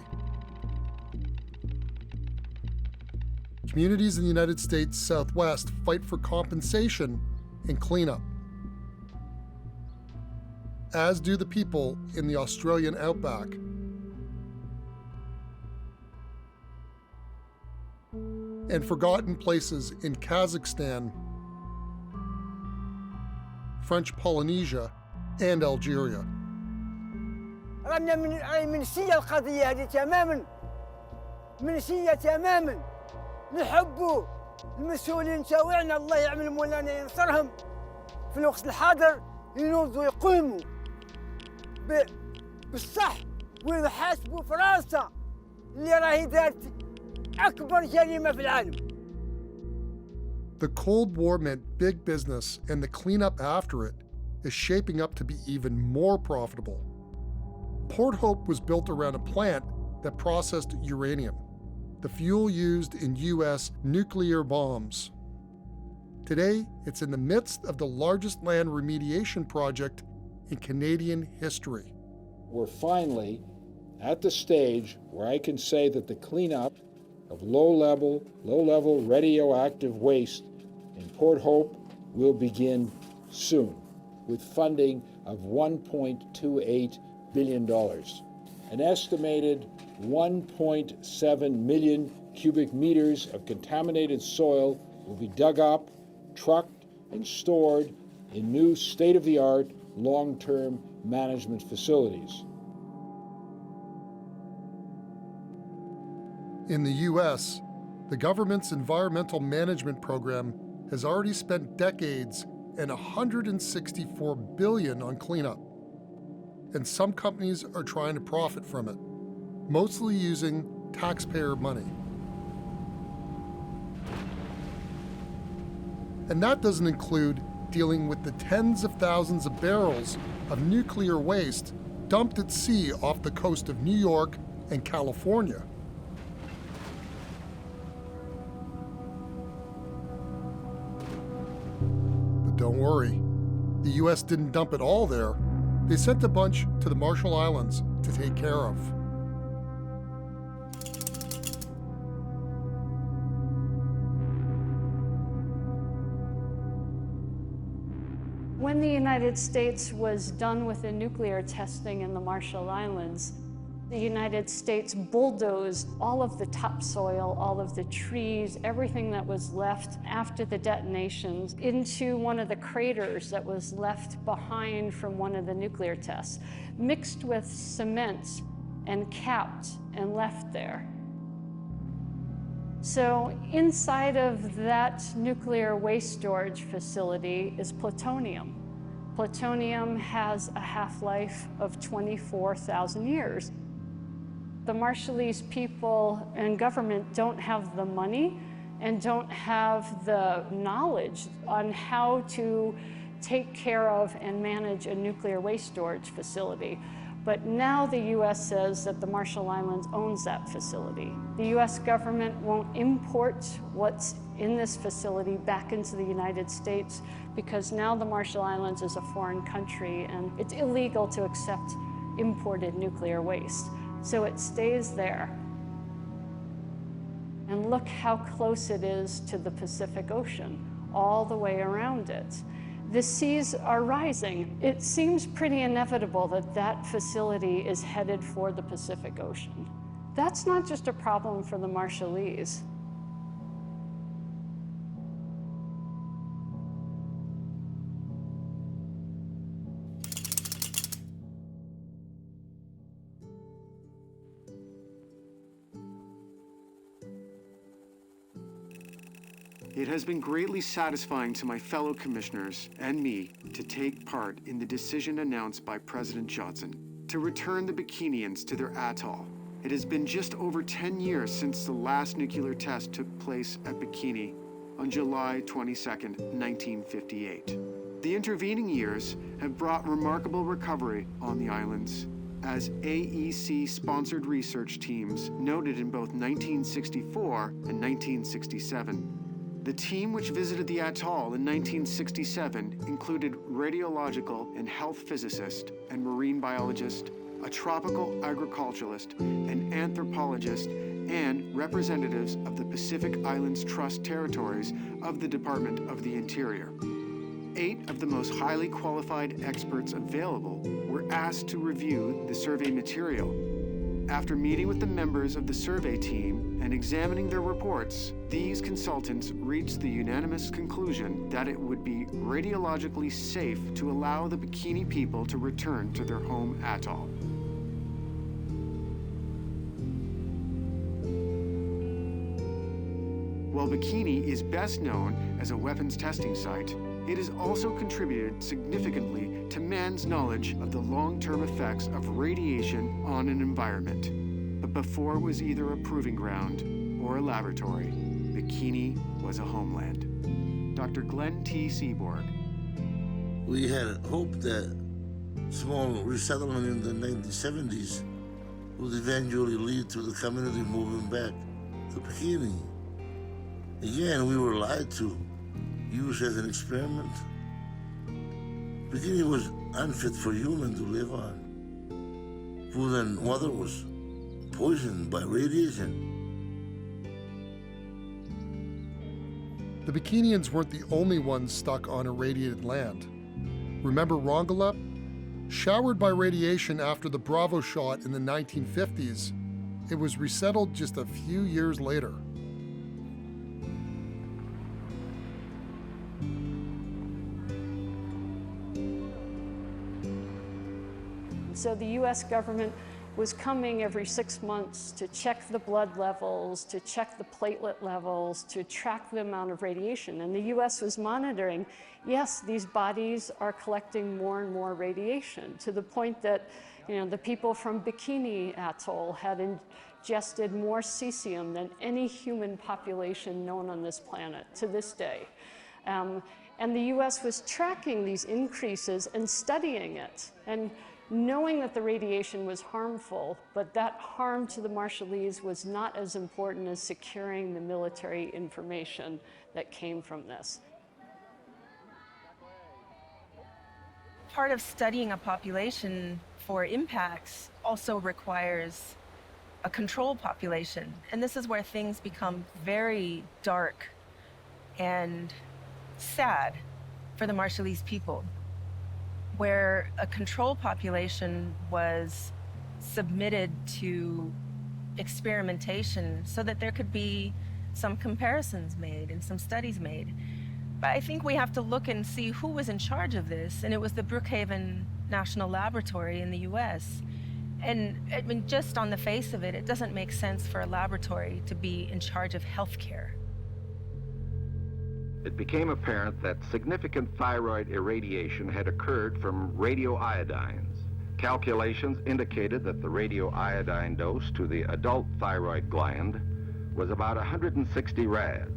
Communities in the United States Southwest fight for compensation and cleanup, as do the people in the Australian outback. And forgotten places in Kazakhstan, French Polynesia, and Algeria. رانا منسية القضية هذه تماما، منسية تماما. نحبوا المسؤولين تاوعنا الله يعمل مولانا ينصرهم في الوقت الحاضر ينوضوا يقوموا بالصح ويحاسبوا فرنسا اللي راهي دارت أكبر جريمة في العالم. The Cold War meant big business, and the cleanup after it is shaping up to be even more profitable. Port Hope was built around a plant that processed uranium, the fuel used in US nuclear bombs. Today, it's in the midst of the largest land remediation project in Canadian history. We're finally at the stage where I can say that the cleanup of low-level radioactive waste in Port Hope will begin soon, with funding of $1.28 billion. An estimated 1.7 million cubic meters of contaminated soil will be dug up, trucked, and stored in new state-of-the-art long-term management facilities. In the US, the government's environmental management program has already spent decades and $164 billion on cleanup. And some companies are trying to profit from it, mostly using taxpayer money. And that doesn't include dealing with the tens of thousands of barrels of nuclear waste dumped at sea off the coast of New York and California. But don't worry, the US didn't dump it all there. They sent a bunch to the Marshall Islands to take care of. When the United States was done with the nuclear testing in the Marshall Islands, the United States bulldozed all of the topsoil, all of the trees, everything that was left after the detonations into one of the craters that was left behind from one of the nuclear tests, mixed with cement and capped and left there. So inside of that nuclear waste storage facility is plutonium. Plutonium has a half-life of 24,000 years. The Marshallese people and government don't have the money and don't have the knowledge on how to take care of and manage a nuclear waste storage facility. But now the US says that the Marshall Islands owns that facility. The US government won't import what's in this facility back into the United States because now the Marshall Islands is a foreign country and it's illegal to accept imported nuclear waste. So it stays there. And look how close it is to the Pacific Ocean, all the way around it. The seas are rising. It seems pretty inevitable that that facility is headed for the Pacific Ocean. That's not just a problem for the Marshallese. It has been greatly satisfying to my fellow commissioners and me to take part in the decision announced by President Johnson to return the Bikinians to their atoll. It has been just over 10 years since the last nuclear test took place at Bikini on July 22nd, 1958. The intervening years have brought remarkable recovery on the islands, as AEC-sponsored research teams noted in both 1964 and 1967. The team which visited the atoll in 1967 included radiological and health physicist and marine biologist, a tropical agriculturalist, an anthropologist, and representatives of the Pacific Islands Trust territories of the Department of the Interior. 8 of the most highly qualified experts available were asked to review the survey material. After meeting with the members of the survey team and examining their reports, these consultants reached the unanimous conclusion that it would be radiologically safe to allow the Bikini people to return to their home atoll. While Bikini is best known as a weapons testing site, it has also contributed significantly to man's knowledge of the long-term effects of radiation on an environment. But before it was either a proving ground or a laboratory, Bikini was a homeland. Dr. Glenn T. Seaborg. We had hoped that small resettlement in the 1970s would eventually lead to the community moving back to Bikini. Again, we were lied to, used as an experiment. Bikini was unfit for humans to live on. Food and water was poisoned by radiation. The Bikinians weren't the only ones stuck on irradiated land. Remember Rongelap? Showered by radiation after the Bravo shot in the 1950s, it was resettled just a few years later. So the US government was coming every 6 months to check the blood levels, to check the platelet levels, to track the amount of radiation. And the US was monitoring, yes, these bodies are collecting more and more radiation, to the point that, the people from Bikini Atoll had ingested more cesium than any human population known on this planet to this day. And the US was tracking these increases and studying it, and knowing that the radiation was harmful, but that harm to the Marshallese was not as important as securing the military information that came from this. Part of studying a population for impacts also requires a control population. And this is where things become very dark and sad for the Marshallese people, where a control population was submitted to experimentation so that there could be some comparisons made and some studies made. But I think we have to look and see who was in charge of this, and it was the Brookhaven National Laboratory in the US. And I mean, just on the face of it, it doesn't make sense for a laboratory to be in charge of healthcare. It became apparent that significant thyroid irradiation had occurred from radioiodines. Calculations indicated that the radioiodine dose to the adult thyroid gland was about 160 rads.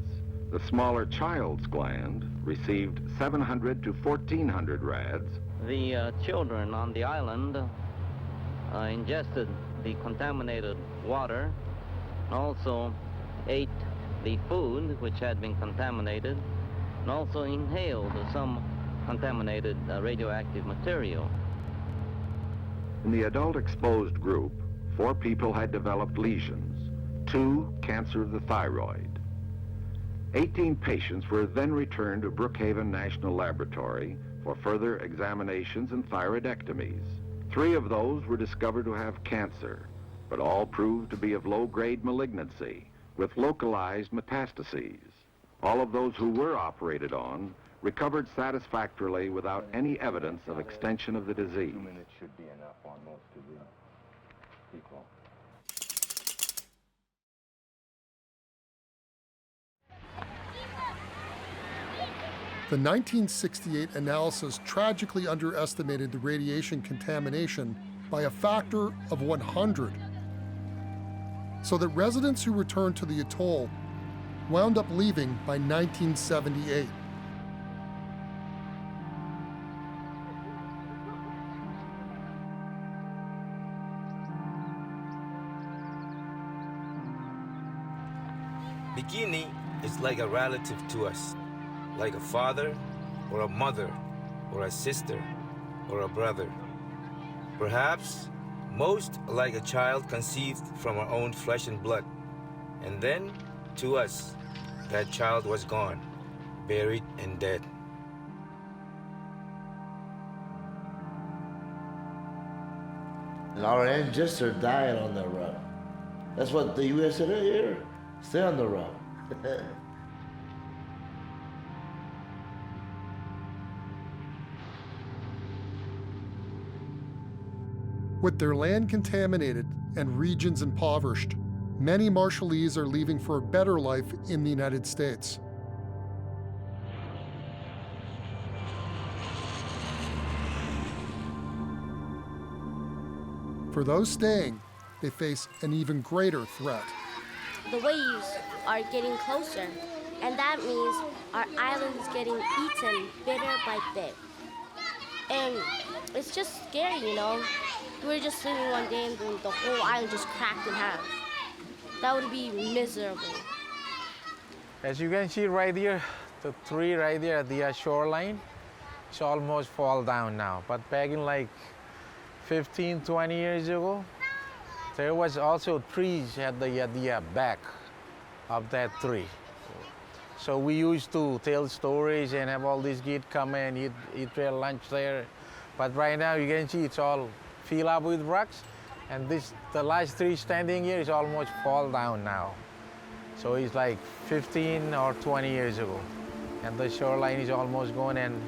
The smaller child's gland received 700 to 1,400 rads. The children on the island ingested the contaminated water, also ate the food which had been contaminated, and also inhaled some contaminated radioactive material. In the adult exposed group, 4 people had developed lesions, 2 cancer of the thyroid. 18 patients were then returned to Brookhaven National Laboratory for further examinations and thyroidectomies. 3 of those were discovered to have cancer, but all proved to be of low-grade malignancy with localized metastases. All of those who were operated on recovered satisfactorily without any evidence of extension of the disease. 2 minutes should be enough on most of the people. The 1968 analysis tragically underestimated the radiation contamination by a factor of 100, so that residents who returned to the atoll wound up leaving by 1978. Bikini is like a relative to us, like a father or a mother or a sister or a brother. Perhaps most like a child conceived from our own flesh and blood. And then, to us, that child was gone, buried and dead. And our ancestors died on that rock. That's what the U.S. said here. Stay on the rock. With their land contaminated and regions impoverished, many Marshallese are leaving for a better life in the United States. For those staying, they face an even greater threat. The waves are getting closer, and that means our island is getting eaten bit by bit. And it's just scary, you know? We were just sleeping one day and the whole island just cracked in half. That would be miserable. As you can see right here, the tree right there at the shoreline, it's almost fall down now. But back in like 15, 20 years ago, there was also trees at the back of that tree. So we used to tell stories and have all these kids come and eat their lunch there. But right now you can see it's all filled up with rocks. And the last tree standing here is almost fall down now. So it's like 15 or 20 years ago. And the shoreline is almost gone. And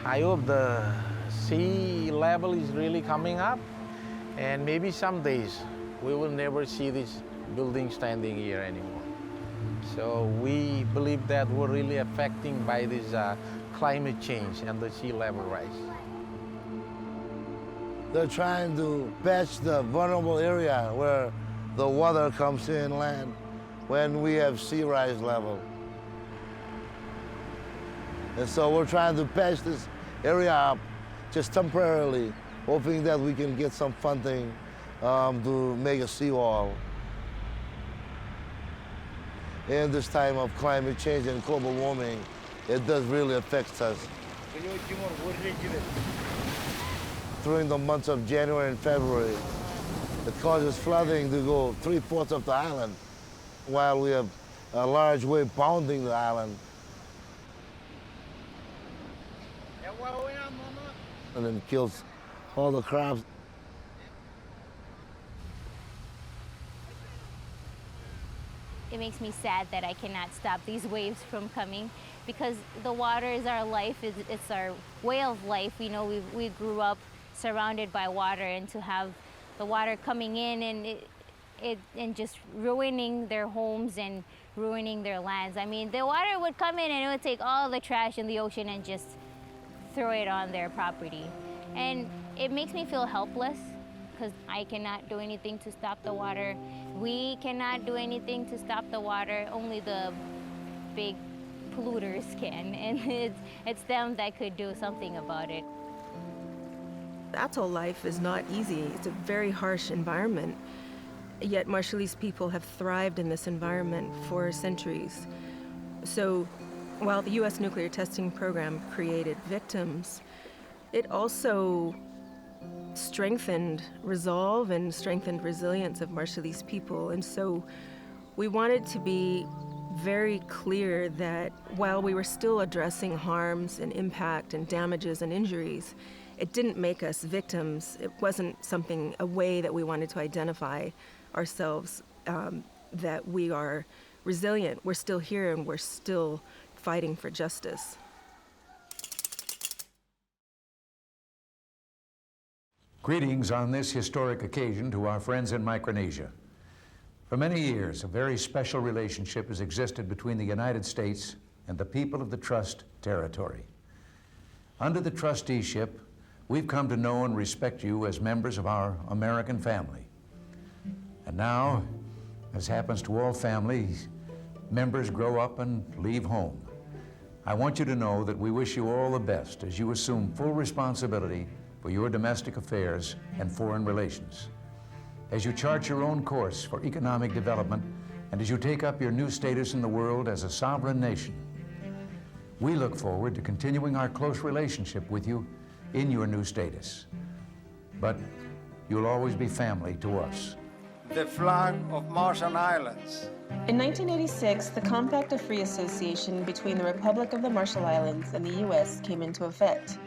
I hope the sea level is really coming up. And maybe some days we will never see this building standing here anymore. So we believe that we're really affected by this climate change and the sea level rise. They're trying to patch the vulnerable area where the water comes in land when we have sea rise level. And so we're trying to patch this area up just temporarily, hoping that we can get some funding to make a seawall. In this time of climate change and global warming, it does really affect us. During the months of January and February, it causes flooding to go 3/4 of the island, while we have a large wave pounding the island. And then kills all the crabs. It makes me sad that I cannot stop these waves from coming, because the water is our life, it's our way of life. You know, we grew up surrounded by water, and to have the water coming in and just ruining their homes and ruining their lands. I mean, the water would come in and it would take all the trash in the ocean and just throw it on their property. And it makes me feel helpless, because I cannot do anything to stop the water. We cannot do anything to stop the water. Only the big polluters can, and it's them that could do something about it. Atoll life is not easy. It's a very harsh environment, yet Marshallese people have thrived in this environment for centuries. So while the U.S. nuclear testing program created victims, it also strengthened resolve and strengthened resilience of Marshallese people. And so we wanted to be very clear that while we were still addressing harms and impact and damages and injuries, it didn't make us victims. It wasn't a way that we wanted to identify ourselves, that we are resilient. We're still here and we're still fighting for justice. Greetings on this historic occasion to our friends in Micronesia. For many years, a very special relationship has existed between the United States and the people of the Trust Territory. Under the trusteeship, we've come to know and respect you as members of our American family. And now, as happens to all families, members grow up and leave home. I want you to know that we wish you all the best as you assume full responsibility for your domestic affairs and foreign relations. As you chart your own course for economic development and as you take up your new status in the world as a sovereign nation, we look forward to continuing our close relationship with you in your new status. But you'll always be family to us. The flag of Marshall Islands. In 1986, the Compact of Free Association between the Republic of the Marshall Islands and the U.S. came into effect.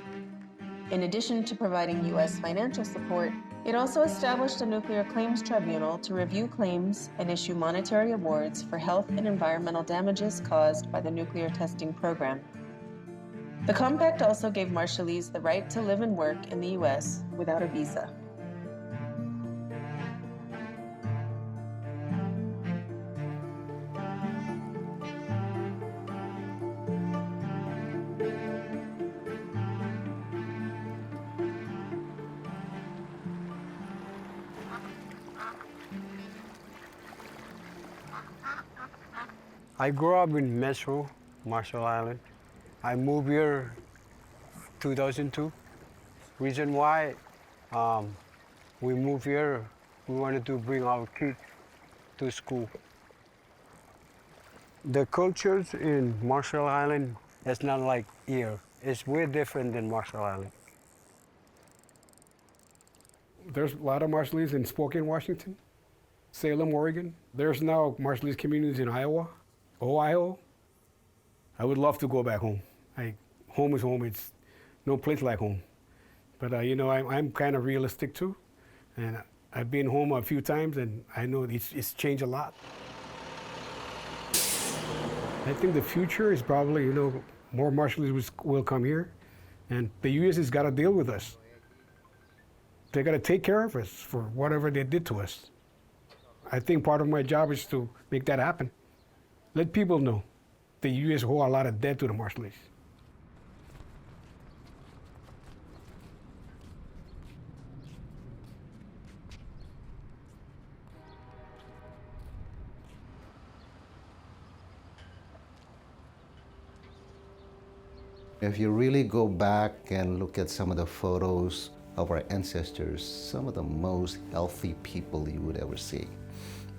In addition to providing U.S. financial support, it also established a nuclear claims tribunal to review claims and issue monetary awards for health and environmental damages caused by the nuclear testing program. The compact also gave Marshallese the right to live and work in the U.S. without a visa. I grew up in Metro, Marshall Island. I moved here 2002. Reason why we moved here, we wanted to bring our kids to school. The cultures in Marshall Island is not like here. It's way different than Marshall Island. There's a lot of Marshallese in Spokane, Washington, Salem, Oregon. There's now Marshallese communities in Iowa, Ohio. I would love to go back home. Home is home. It's no place like home. But you know, I'm kind of realistic too, and I've been home a few times, and I know it's changed a lot. I think the future is probably, you know, more Marshallese will come here, and the U.S. has got to deal with us. They got to take care of us for whatever they did to us. I think part of my job is to make that happen. Let people know the U.S. owes a lot of debt to the Marshallese. If you really go back and look at some of the photos of our ancestors, some of the most healthy people you would ever see,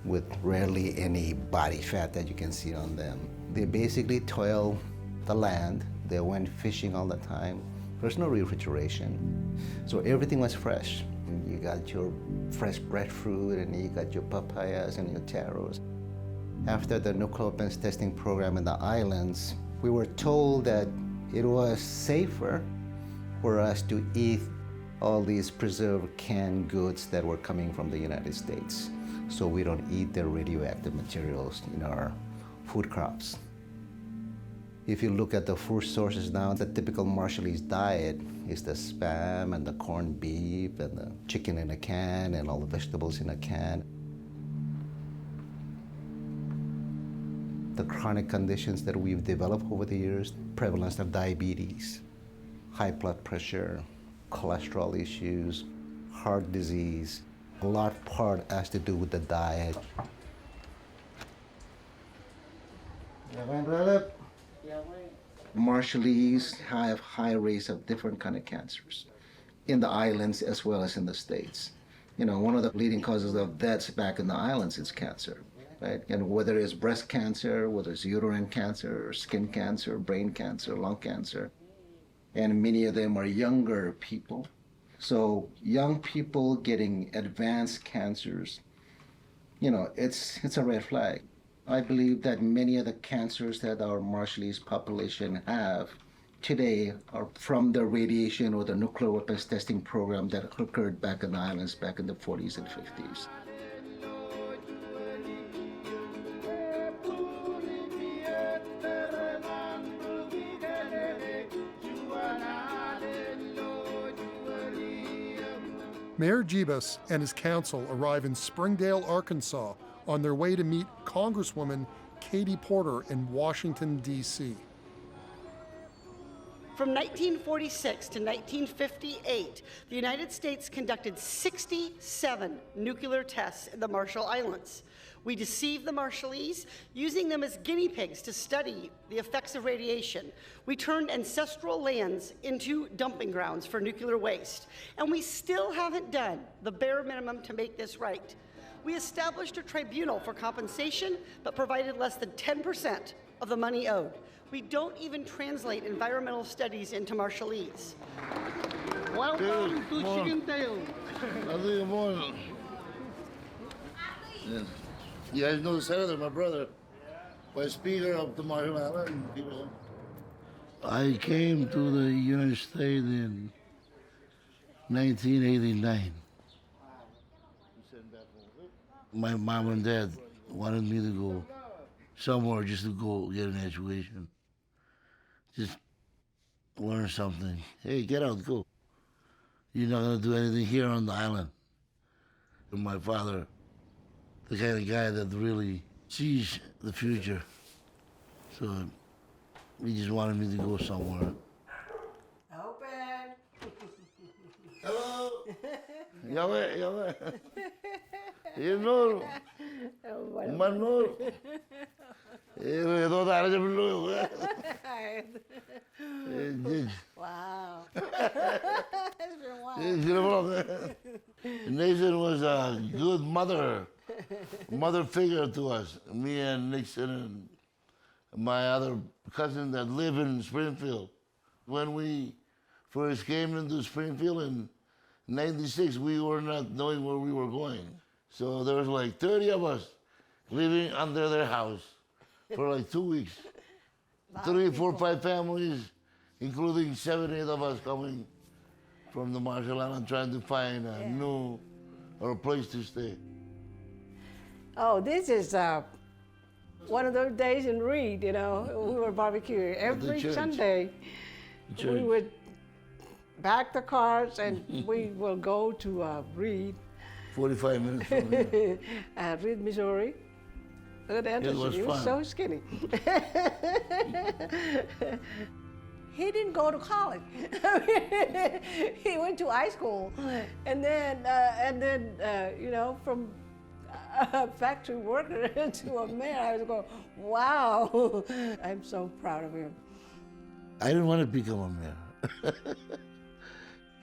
with rarely any body fat that you can see on them. They basically toil the land. They went fishing all the time. There's no refrigeration. So everything was fresh. You got your fresh breadfruit, and you got your papayas and your taros. After the nuclear weapons testing program in the islands, we were told that it was safer for us to eat all these preserved canned goods that were coming from the United States, so we don't eat the radioactive materials in our food crops. If you look at the food sources now, the typical Marshallese diet is the Spam and the corned beef and the chicken in a can and all the vegetables in a can. The chronic conditions that we've developed over the years, prevalence of diabetes, high blood pressure, cholesterol issues, heart disease, a large part has to do with the diet. Marshallese have high rates of different kind of cancers. in the islands as well as in the States. You know, one of the leading causes of deaths back in the islands is cancer, right? And whether it's breast cancer, whether it's uterine cancer, or skin cancer, brain cancer, lung cancer, and many of them are younger people. So young people getting advanced cancers, you know, it's a red flag. I believe that many of the cancers that our Marshallese population have today are from the radiation or the nuclear weapons testing program that occurred back in the islands back in the 40s and 50s. Mayor Jebus and his council arrive in Springdale, Arkansas, on their way to meet Congresswoman Katie Porter in Washington, D.C. From 1946 to 1958, the United States conducted 67 nuclear tests in the Marshall Islands. We deceived the Marshallese, using them as guinea pigs to study the effects of radiation. We turned ancestral lands into dumping grounds for nuclear waste. And we still haven't done the bare minimum to make this right. We established a tribunal for compensation, but provided less than 10% of the money owed. We don't even translate environmental studies into Marshallese. Welcome to Chickentail. Good morning. Yeah. You guys know the senator, my brother, was speaker of the Marshall Islands. I came to the United States in 1989. My mom and dad wanted me to go somewhere just to go get an education. Just learn something. Hey, get out, go. You're not going to do anything here on the island. And my father, the kind of guy that really sees the future. So he just wanted me to go somewhere. Open. Hello. Yahweh. You know, Manor. Wow. Nathan was a good mother figure to us. Me and Nixon and my other cousin that live in Springfield. When we first came into Springfield in '96, we were not knowing where we were going. So there was like 30 of us living under their house for like 2 weeks. 3, 4, 5 families, including 7, 8 of us coming from the Marshall Islands trying to find a new or a place to stay. Oh, this is one of those days in Reed, you know. We were barbecuing every Sunday. We would back the cars and we will go to Reed. 45 minutes from here. Reed, Missouri. Look at Anderson, he was so skinny. He didn't go to college. He went to high school, and then you know, from a factory worker to a mayor. I was going, wow! I'm so proud of him. I didn't want to become a mayor.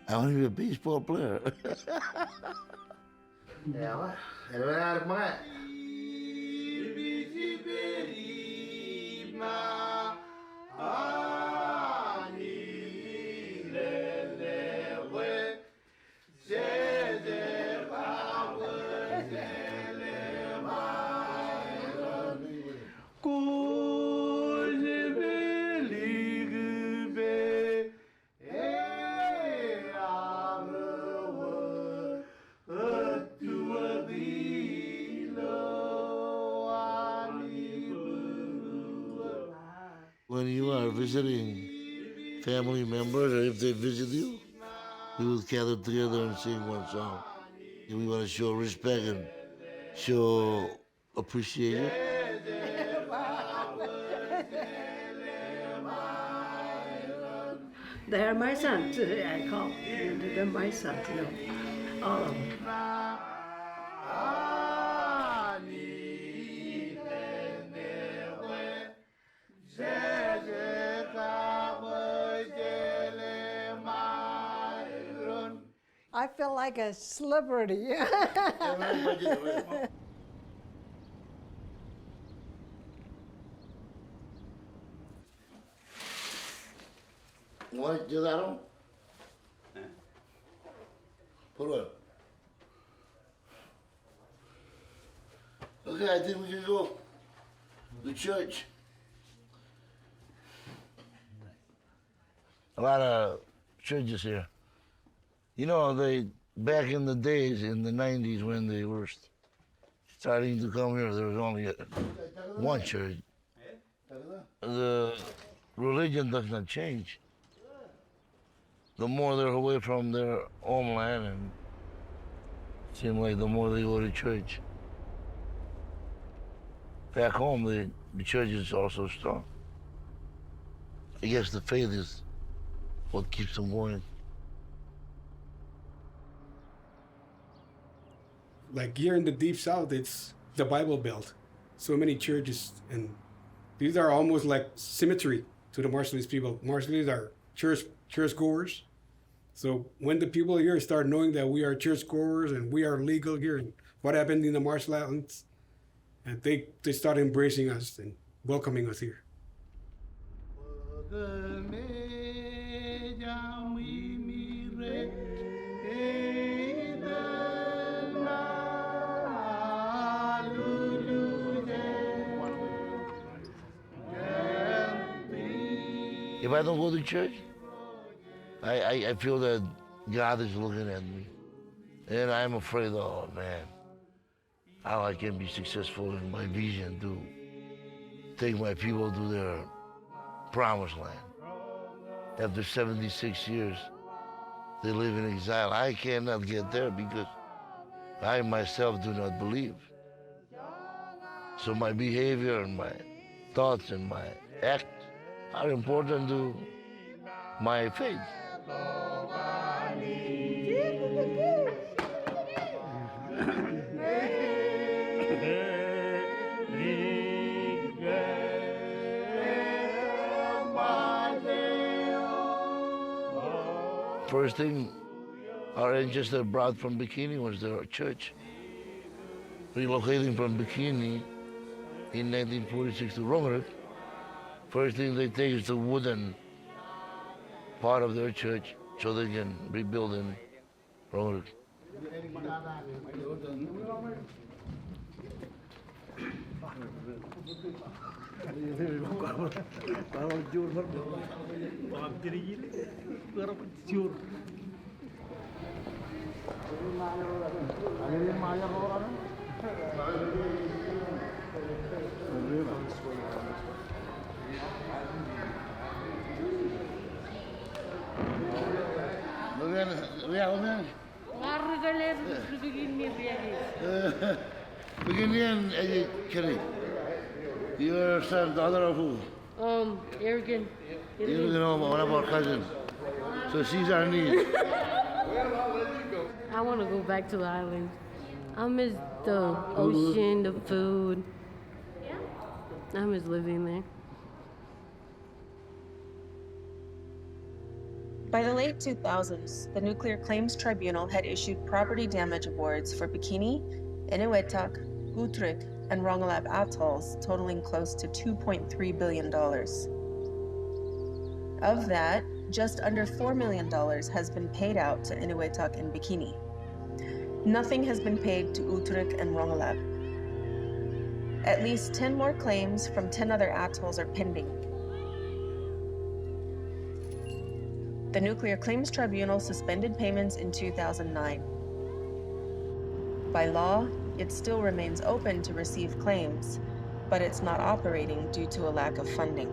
I want to be a baseball player. Yeah, out of mind. When you are visiting family members, or if they visit you, we will gather together and sing one song. And we want to show respect and show appreciation. They're my sons, I call them. They're my sons, you know, all of them. I feel like a celebrity. What, llegaron? ¿Por what? Okay, I think we can go. The church. A lot of churches here. You know, back in the days, in the 90s, when they were starting to come here, there was only one church. The religion does not change. The more they're away from their homeland, and it seems like the more they go to church. Back home, the church is also strong. I guess the faith is what keeps them going. Like here in the Deep South, it's the Bible Belt. So many churches, and these are almost like cemetery to the Marshallese people. Marshallese are church goers. So when the people here start knowing that we are church goers and we are legal here, and what happened in the Marshall Islands, and they start embracing us and welcoming us here. If I don't go to church, I feel that God is looking at me. And I'm afraid, oh man, how I can be successful in my vision to take my people to their promised land. After 76 years, they live in exile. I cannot get there because I myself do not believe. So my behavior and my thoughts and my acts are important to my faith. First thing our ancestors brought from Bikini was their church. Relocating from Bikini in 1946 to Romerek, first thing they take is the wooden part of their church so they can rebuild in Romerek. Bikinian, Kerry. Your son, daughter of who? Arrogant. You know, one of our cousins. So she's our niece. I want to go back to the island. I miss the ocean, the food. I miss living there. By the late 2000s, the Nuclear Claims Tribunal had issued property damage awards for Bikini, Eniwetok, Utrecht, and Rongelap atolls totaling close to $2.3 billion. Of that, just under $4 million has been paid out to Eniwetok and Bikini. Nothing has been paid to Utrecht and Rongelap. At least 10 more claims from 10 other atolls are pending. The Nuclear Claims Tribunal suspended payments in 2009. By law, it still remains open to receive claims, but it's not operating due to a lack of funding.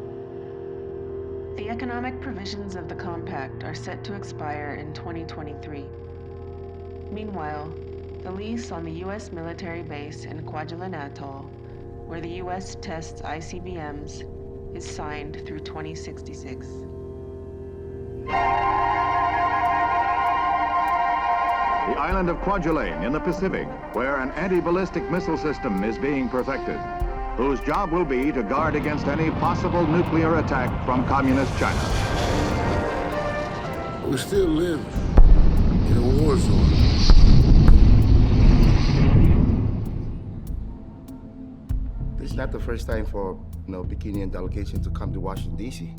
The economic provisions of the compact are set to expire in 2023. Meanwhile, the lease on the U.S. military base in Kwajalein Atoll, where the U.S. tests ICBMs, is signed through 2066. The island of Kwajalein in the Pacific, where an anti-ballistic missile system is being perfected, whose job will be to guard against any possible nuclear attack from communist China. We still live in a war zone. It's not the first time for Bikinian delegation to come to Washington, D.C.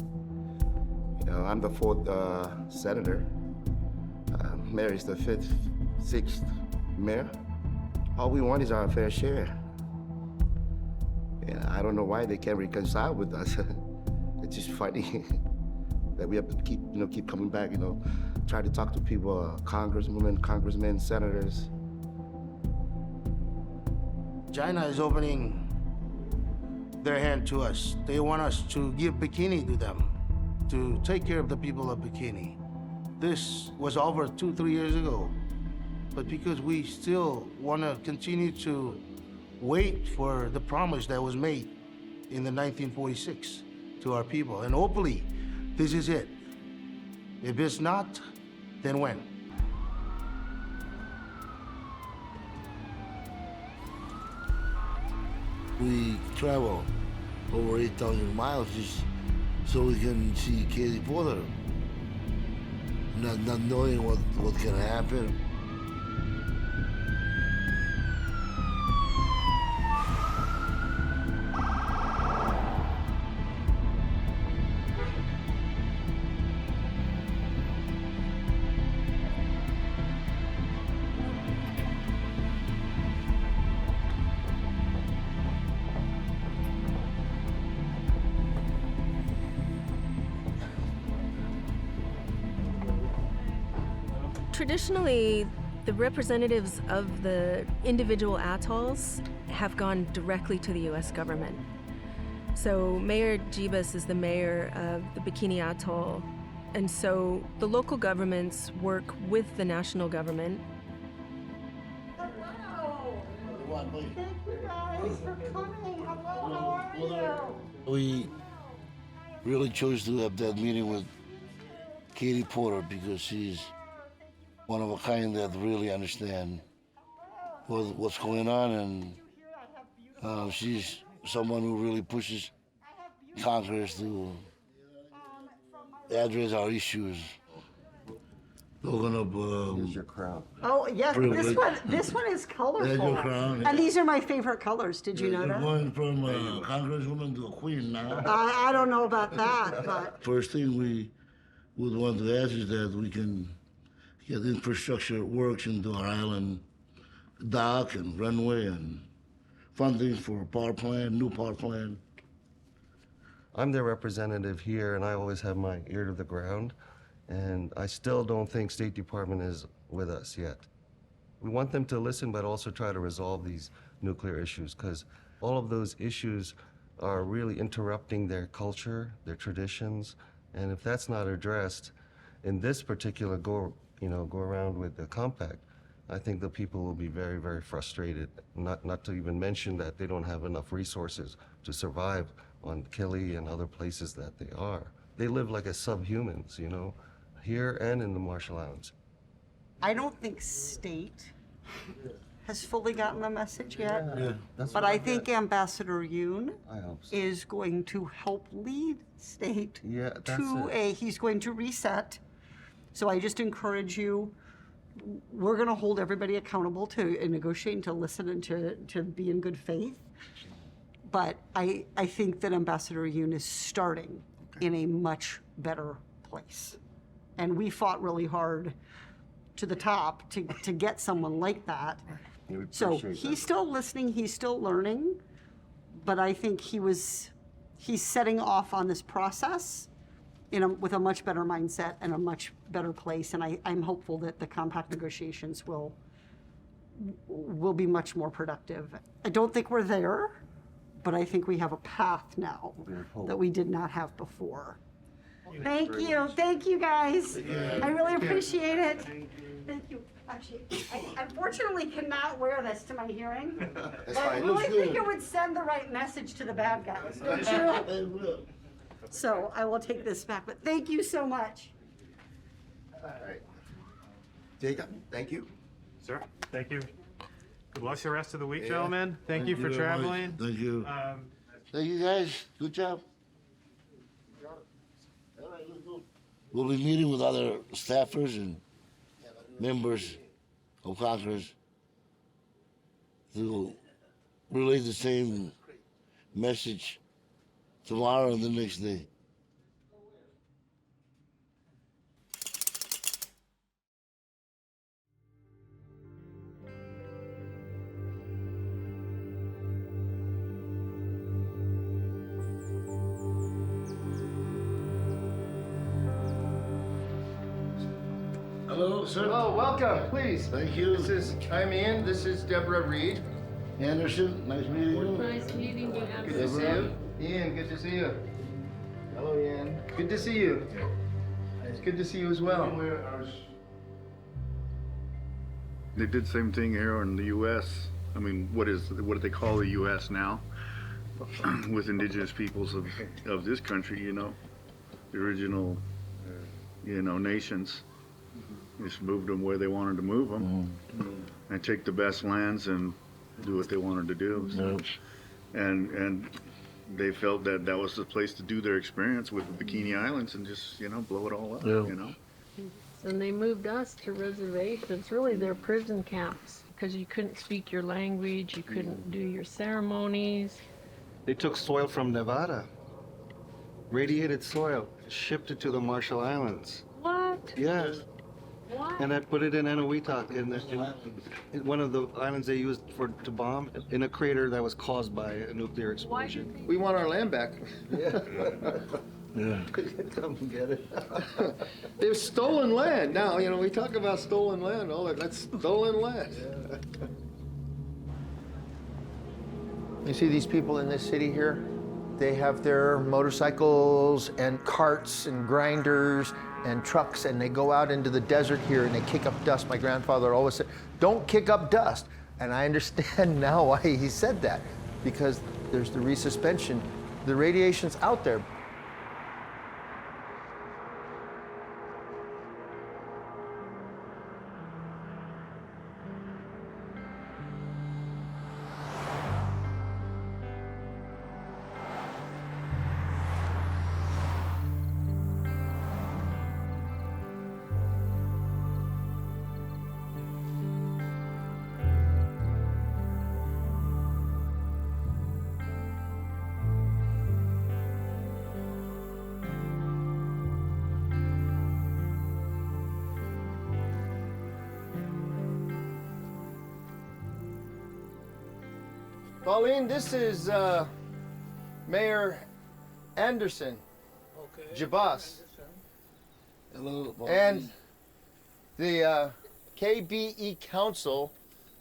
I'm the 4th senator. Mayor is the 5th, 6th mayor. All we want is our fair share. And I don't know why they can't reconcile with us. It's just funny that we have to keep coming back, try to talk to people, congressmen, senators. China is opening their hand to us. They want us to give Bikini to them, to take care of the people of Bikini. This was over 2-3 years ago. But because we still want to continue to wait for the promise that was made in the 1946 to our people. And hopefully, this is it. If it's not, then when? We travel over 8,000 miles just so we can see Katie Porter, not knowing what can happen. Traditionally, the representatives of the individual atolls have gone directly to the U.S. government. So Mayor Jebus is the mayor of the Bikini Atoll, and so the local governments work with the national government. Thank you guys for coming. Hello, how are you? We really chose to have that meeting with Katie Porter because she's one of a kind that really understand what's going on, and she's someone who really pushes Congress to address our issues. Looking up. Here's your crown. Oh yes, this one is colorful. There's your crown. And these are my favorite colors. Did you know that? You're going from a congresswoman to a queen now. I don't know about that, but first thing we would want to ask is that we can get infrastructure works into our island, dock and runway and funding for power plant, new power plant. I'm their representative here, and I always have my ear to the ground, and I still don't think State Department is with us yet. We want them to listen, but also try to resolve these nuclear issues, because all of those issues are really interrupting their culture, their traditions, and if that's not addressed in this particular go around with the compact, I think the people will be very, very frustrated, not to even mention that they don't have enough resources to survive on Kili and other places that they are. They live like as subhumans, here and in the Marshall Islands. I don't think state has fully gotten the message yet. Yeah, but I think Ambassador Yoon is going to help lead state he's going to reset. So I just encourage you, we're going to hold everybody accountable to negotiate and to listen and to be in good faith. But I think that Ambassador Yoon is starting in a much better place. And we fought really hard to the top to get someone like that. So he's still listening, he's still learning, but I think he's setting off on this process with a much better mindset and a much better place, and I'm hopeful that the compact negotiations will be much more productive. I don't think we're there, but I think we have a path now that we did not have before. Thank you guys. I really appreciate it. Thank you. Actually, I unfortunately cannot wear this to my hearing, but I really think it would send the right message to the bad guys, don't you? So I will take this back, but thank you so much. All right. Jacob, thank you. Sir, thank you. Good luck the rest of the week, gentlemen. Thank you for traveling. Thank you. Thank you, guys. Good job. We'll be meeting with other staffers and members of Congress to relay the same message tomorrow and the next day. Hello, sir. Oh, welcome, please. Thank you. I'm Ian. This is Deborah Reed. Anderson, nice meeting you. Nice meeting you. Good to see you. Ian, good to see you. Hello, Ian. Good to see you. It's good to see you as well. They did the same thing here in the U.S. I mean, what do they call the U.S. now? With indigenous peoples of this country, you know, the original, you know, nations. Just moved them where they wanted to move them, and take the best lands and do what they wanted to do. So, and they felt that that was the place to do their experience with the Bikini Islands and just, you know, blow it all up, you know. And they moved us to reservations. Really, they're prison camps because you couldn't speak your language, you couldn't do your ceremonies. They took soil from Nevada, radiated soil, shipped it to the Marshall Islands. What? Yeah. What? And I put it in Eniwetok, in one of the islands they used to bomb, in a crater that was caused by a nuclear explosion. We want our land back. Yeah. Yeah. Come and get it. They've stolen land. Now, you know, we talk about stolen land. All that's stolen land. You see these people in this city here? They have their motorcycles and carts and grinders and trucks, and they go out into the desert here and they kick up dust. My grandfather always said, don't kick up dust. And I understand now why he said that, because there's the resuspension. The radiation's out there. Pauline, this is Mayor Anderson. Okay. Jabas. Hello. And the KBE Council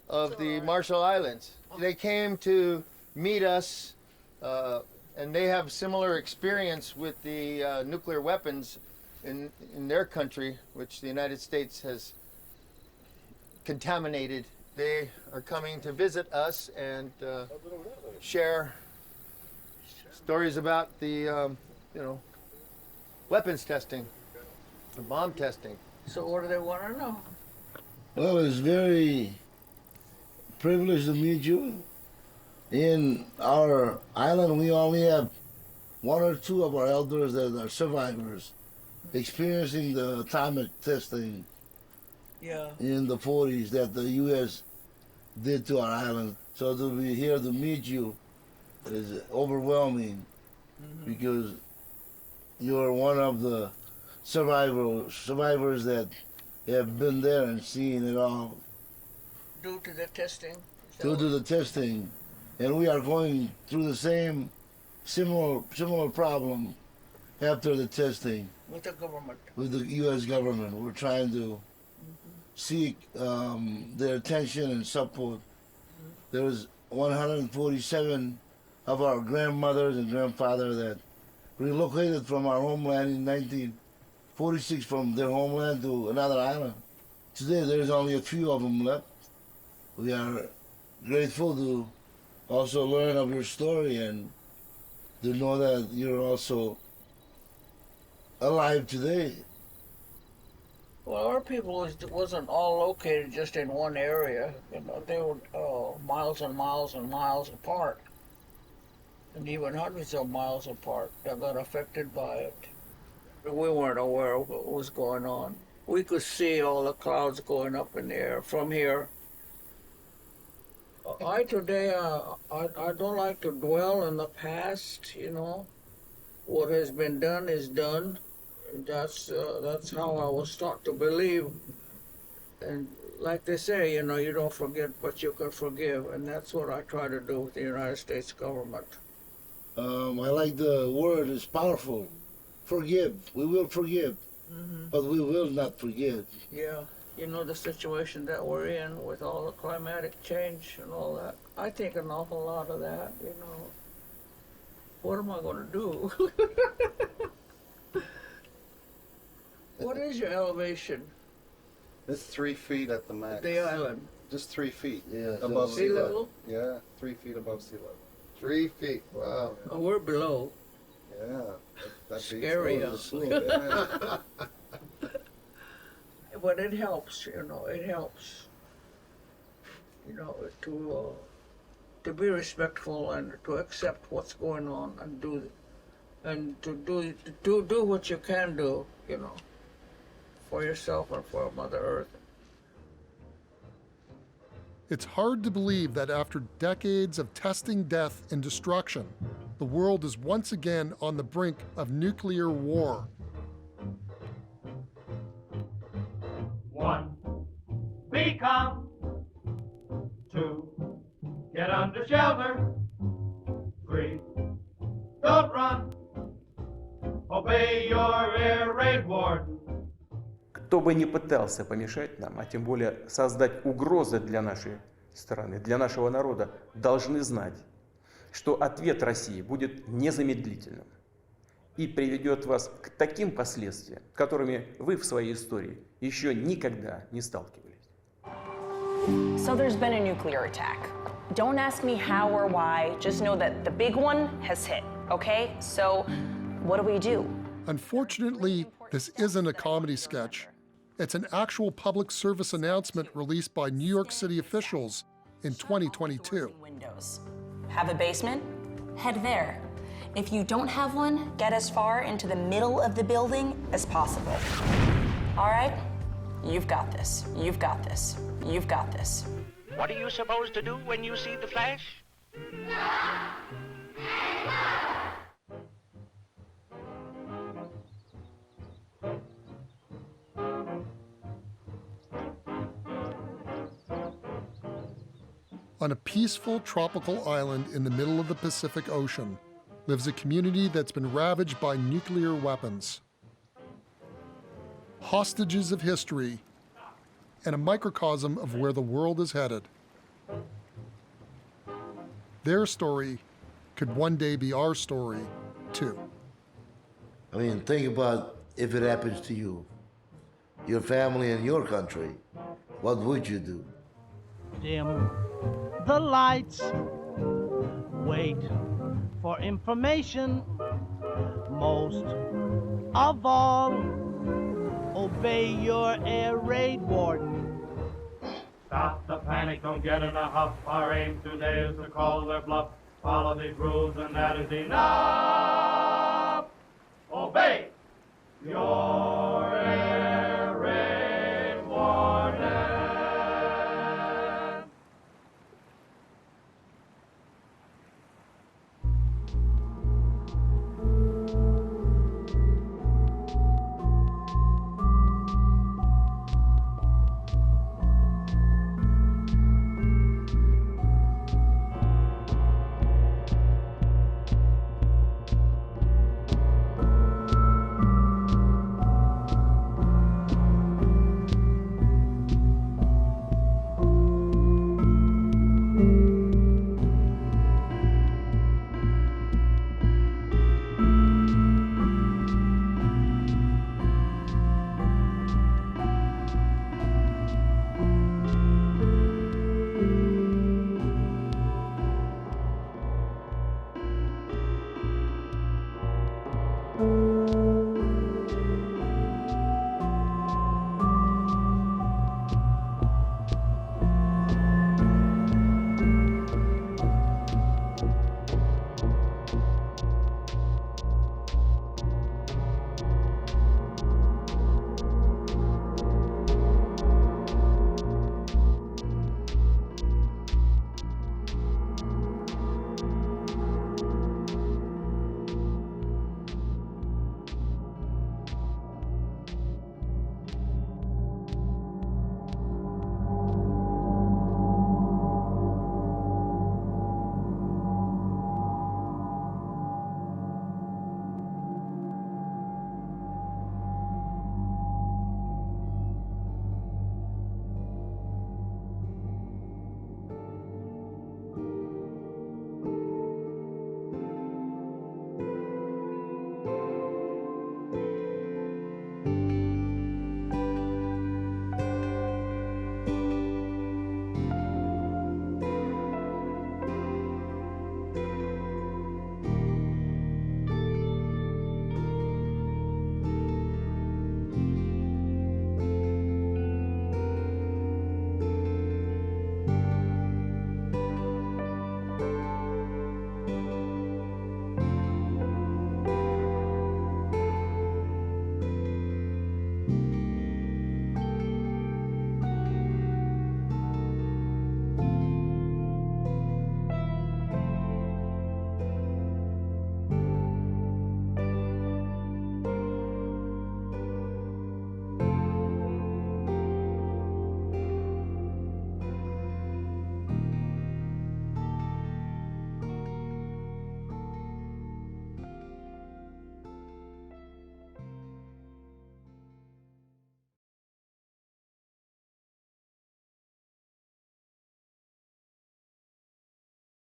of the Marshall Islands. They came to meet us, and they have similar experience with the nuclear weapons in their country, which the United States has contaminated. They are coming to visit us and share stories about the, weapons testing, the bomb testing. So what do they want to know? Well, it's very privileged to meet you. In our island, we only have one or two of our elders that are survivors, experiencing the atomic testing in the 40s that the U.S. did to our island. So to be here to meet you is overwhelming because you're one of the survivors that have been there and seen it all. Due to the testing? Due to the testing. And we are going through the same similar problem after the testing. With the government? With the U.S. government. We're trying to seek their attention and support. There's 147 of our grandmothers and grandfathers that relocated from our homeland in 1946 from their homeland to another island. Today there's only a few of them left. We are grateful to also learn of your story and to know that you're also alive today. Well, our people wasn't all located just in one area. You know, they were miles and miles and miles apart, and even hundreds of miles apart that got affected by it. We weren't aware of what was going on. we could see all the clouds going up in the air from here. I don't like to dwell in the past, you know. What has been done is done. That's how I was taught to believe. And like they say, you know, you don't forget, but you can forgive. And that's what I try to do with the United States government. I like the word, it's powerful. Forgive. We will forgive. But we will not forget. Yeah, you know, the situation that we're in with all the climatic change and all that. I think an awful lot of that, you know. What am I going to do? What is your elevation? It's 3 feet at the max. The island. Just 3 feet. Yeah. Above sea level? Yeah, 3 feet above sea level. 3 feet, wow. Oh, we're below. Yeah. That's Scary. Yeah. But it helps, you know, it helps. You know, to be respectful and to accept what's going on and to do what you can do, you know, for yourself and for Mother Earth. It's hard to believe that after decades of testing death and destruction, the world is once again on the brink of nuclear war. 1, be calm. 2, get under shelter. 3, don't run. Obey your air raid warden. Кто бы ни пытался помешать нам, а тем более создать угрозы для нашей страны, для нашего народа, должны знать, что ответ России будет незамедлительным и приведет вас к таким последствиям, с которыми вы в своей истории еще никогда не сталкивались. So there's been a nuclear attack. Don't ask me how or why, just know that the big one has hit, okay? So what do we do? Unfortunately, this isn't a comedy sketch. It's an actual public service announcement released by New York City officials in 2022. Windows. Have a basement? Head there. If you don't have one, get as far into the middle of the building as possible. All right? You've got this. You've got this. You've got this. What are you supposed to do when you see the flash? On a peaceful tropical island in the middle of the Pacific Ocean lives a community that's been ravaged by nuclear weapons. Hostages of history and a microcosm of where the world is headed. Their story could one day be our story, too. I mean, think about if it happens to you, your family and your country, what would you do? Dim the lights, wait for information. Most of all, obey your air raid warden. Stop the panic, don't get in a huff. Our aim today is to call their bluff. Follow these rules and that is enough. Obey your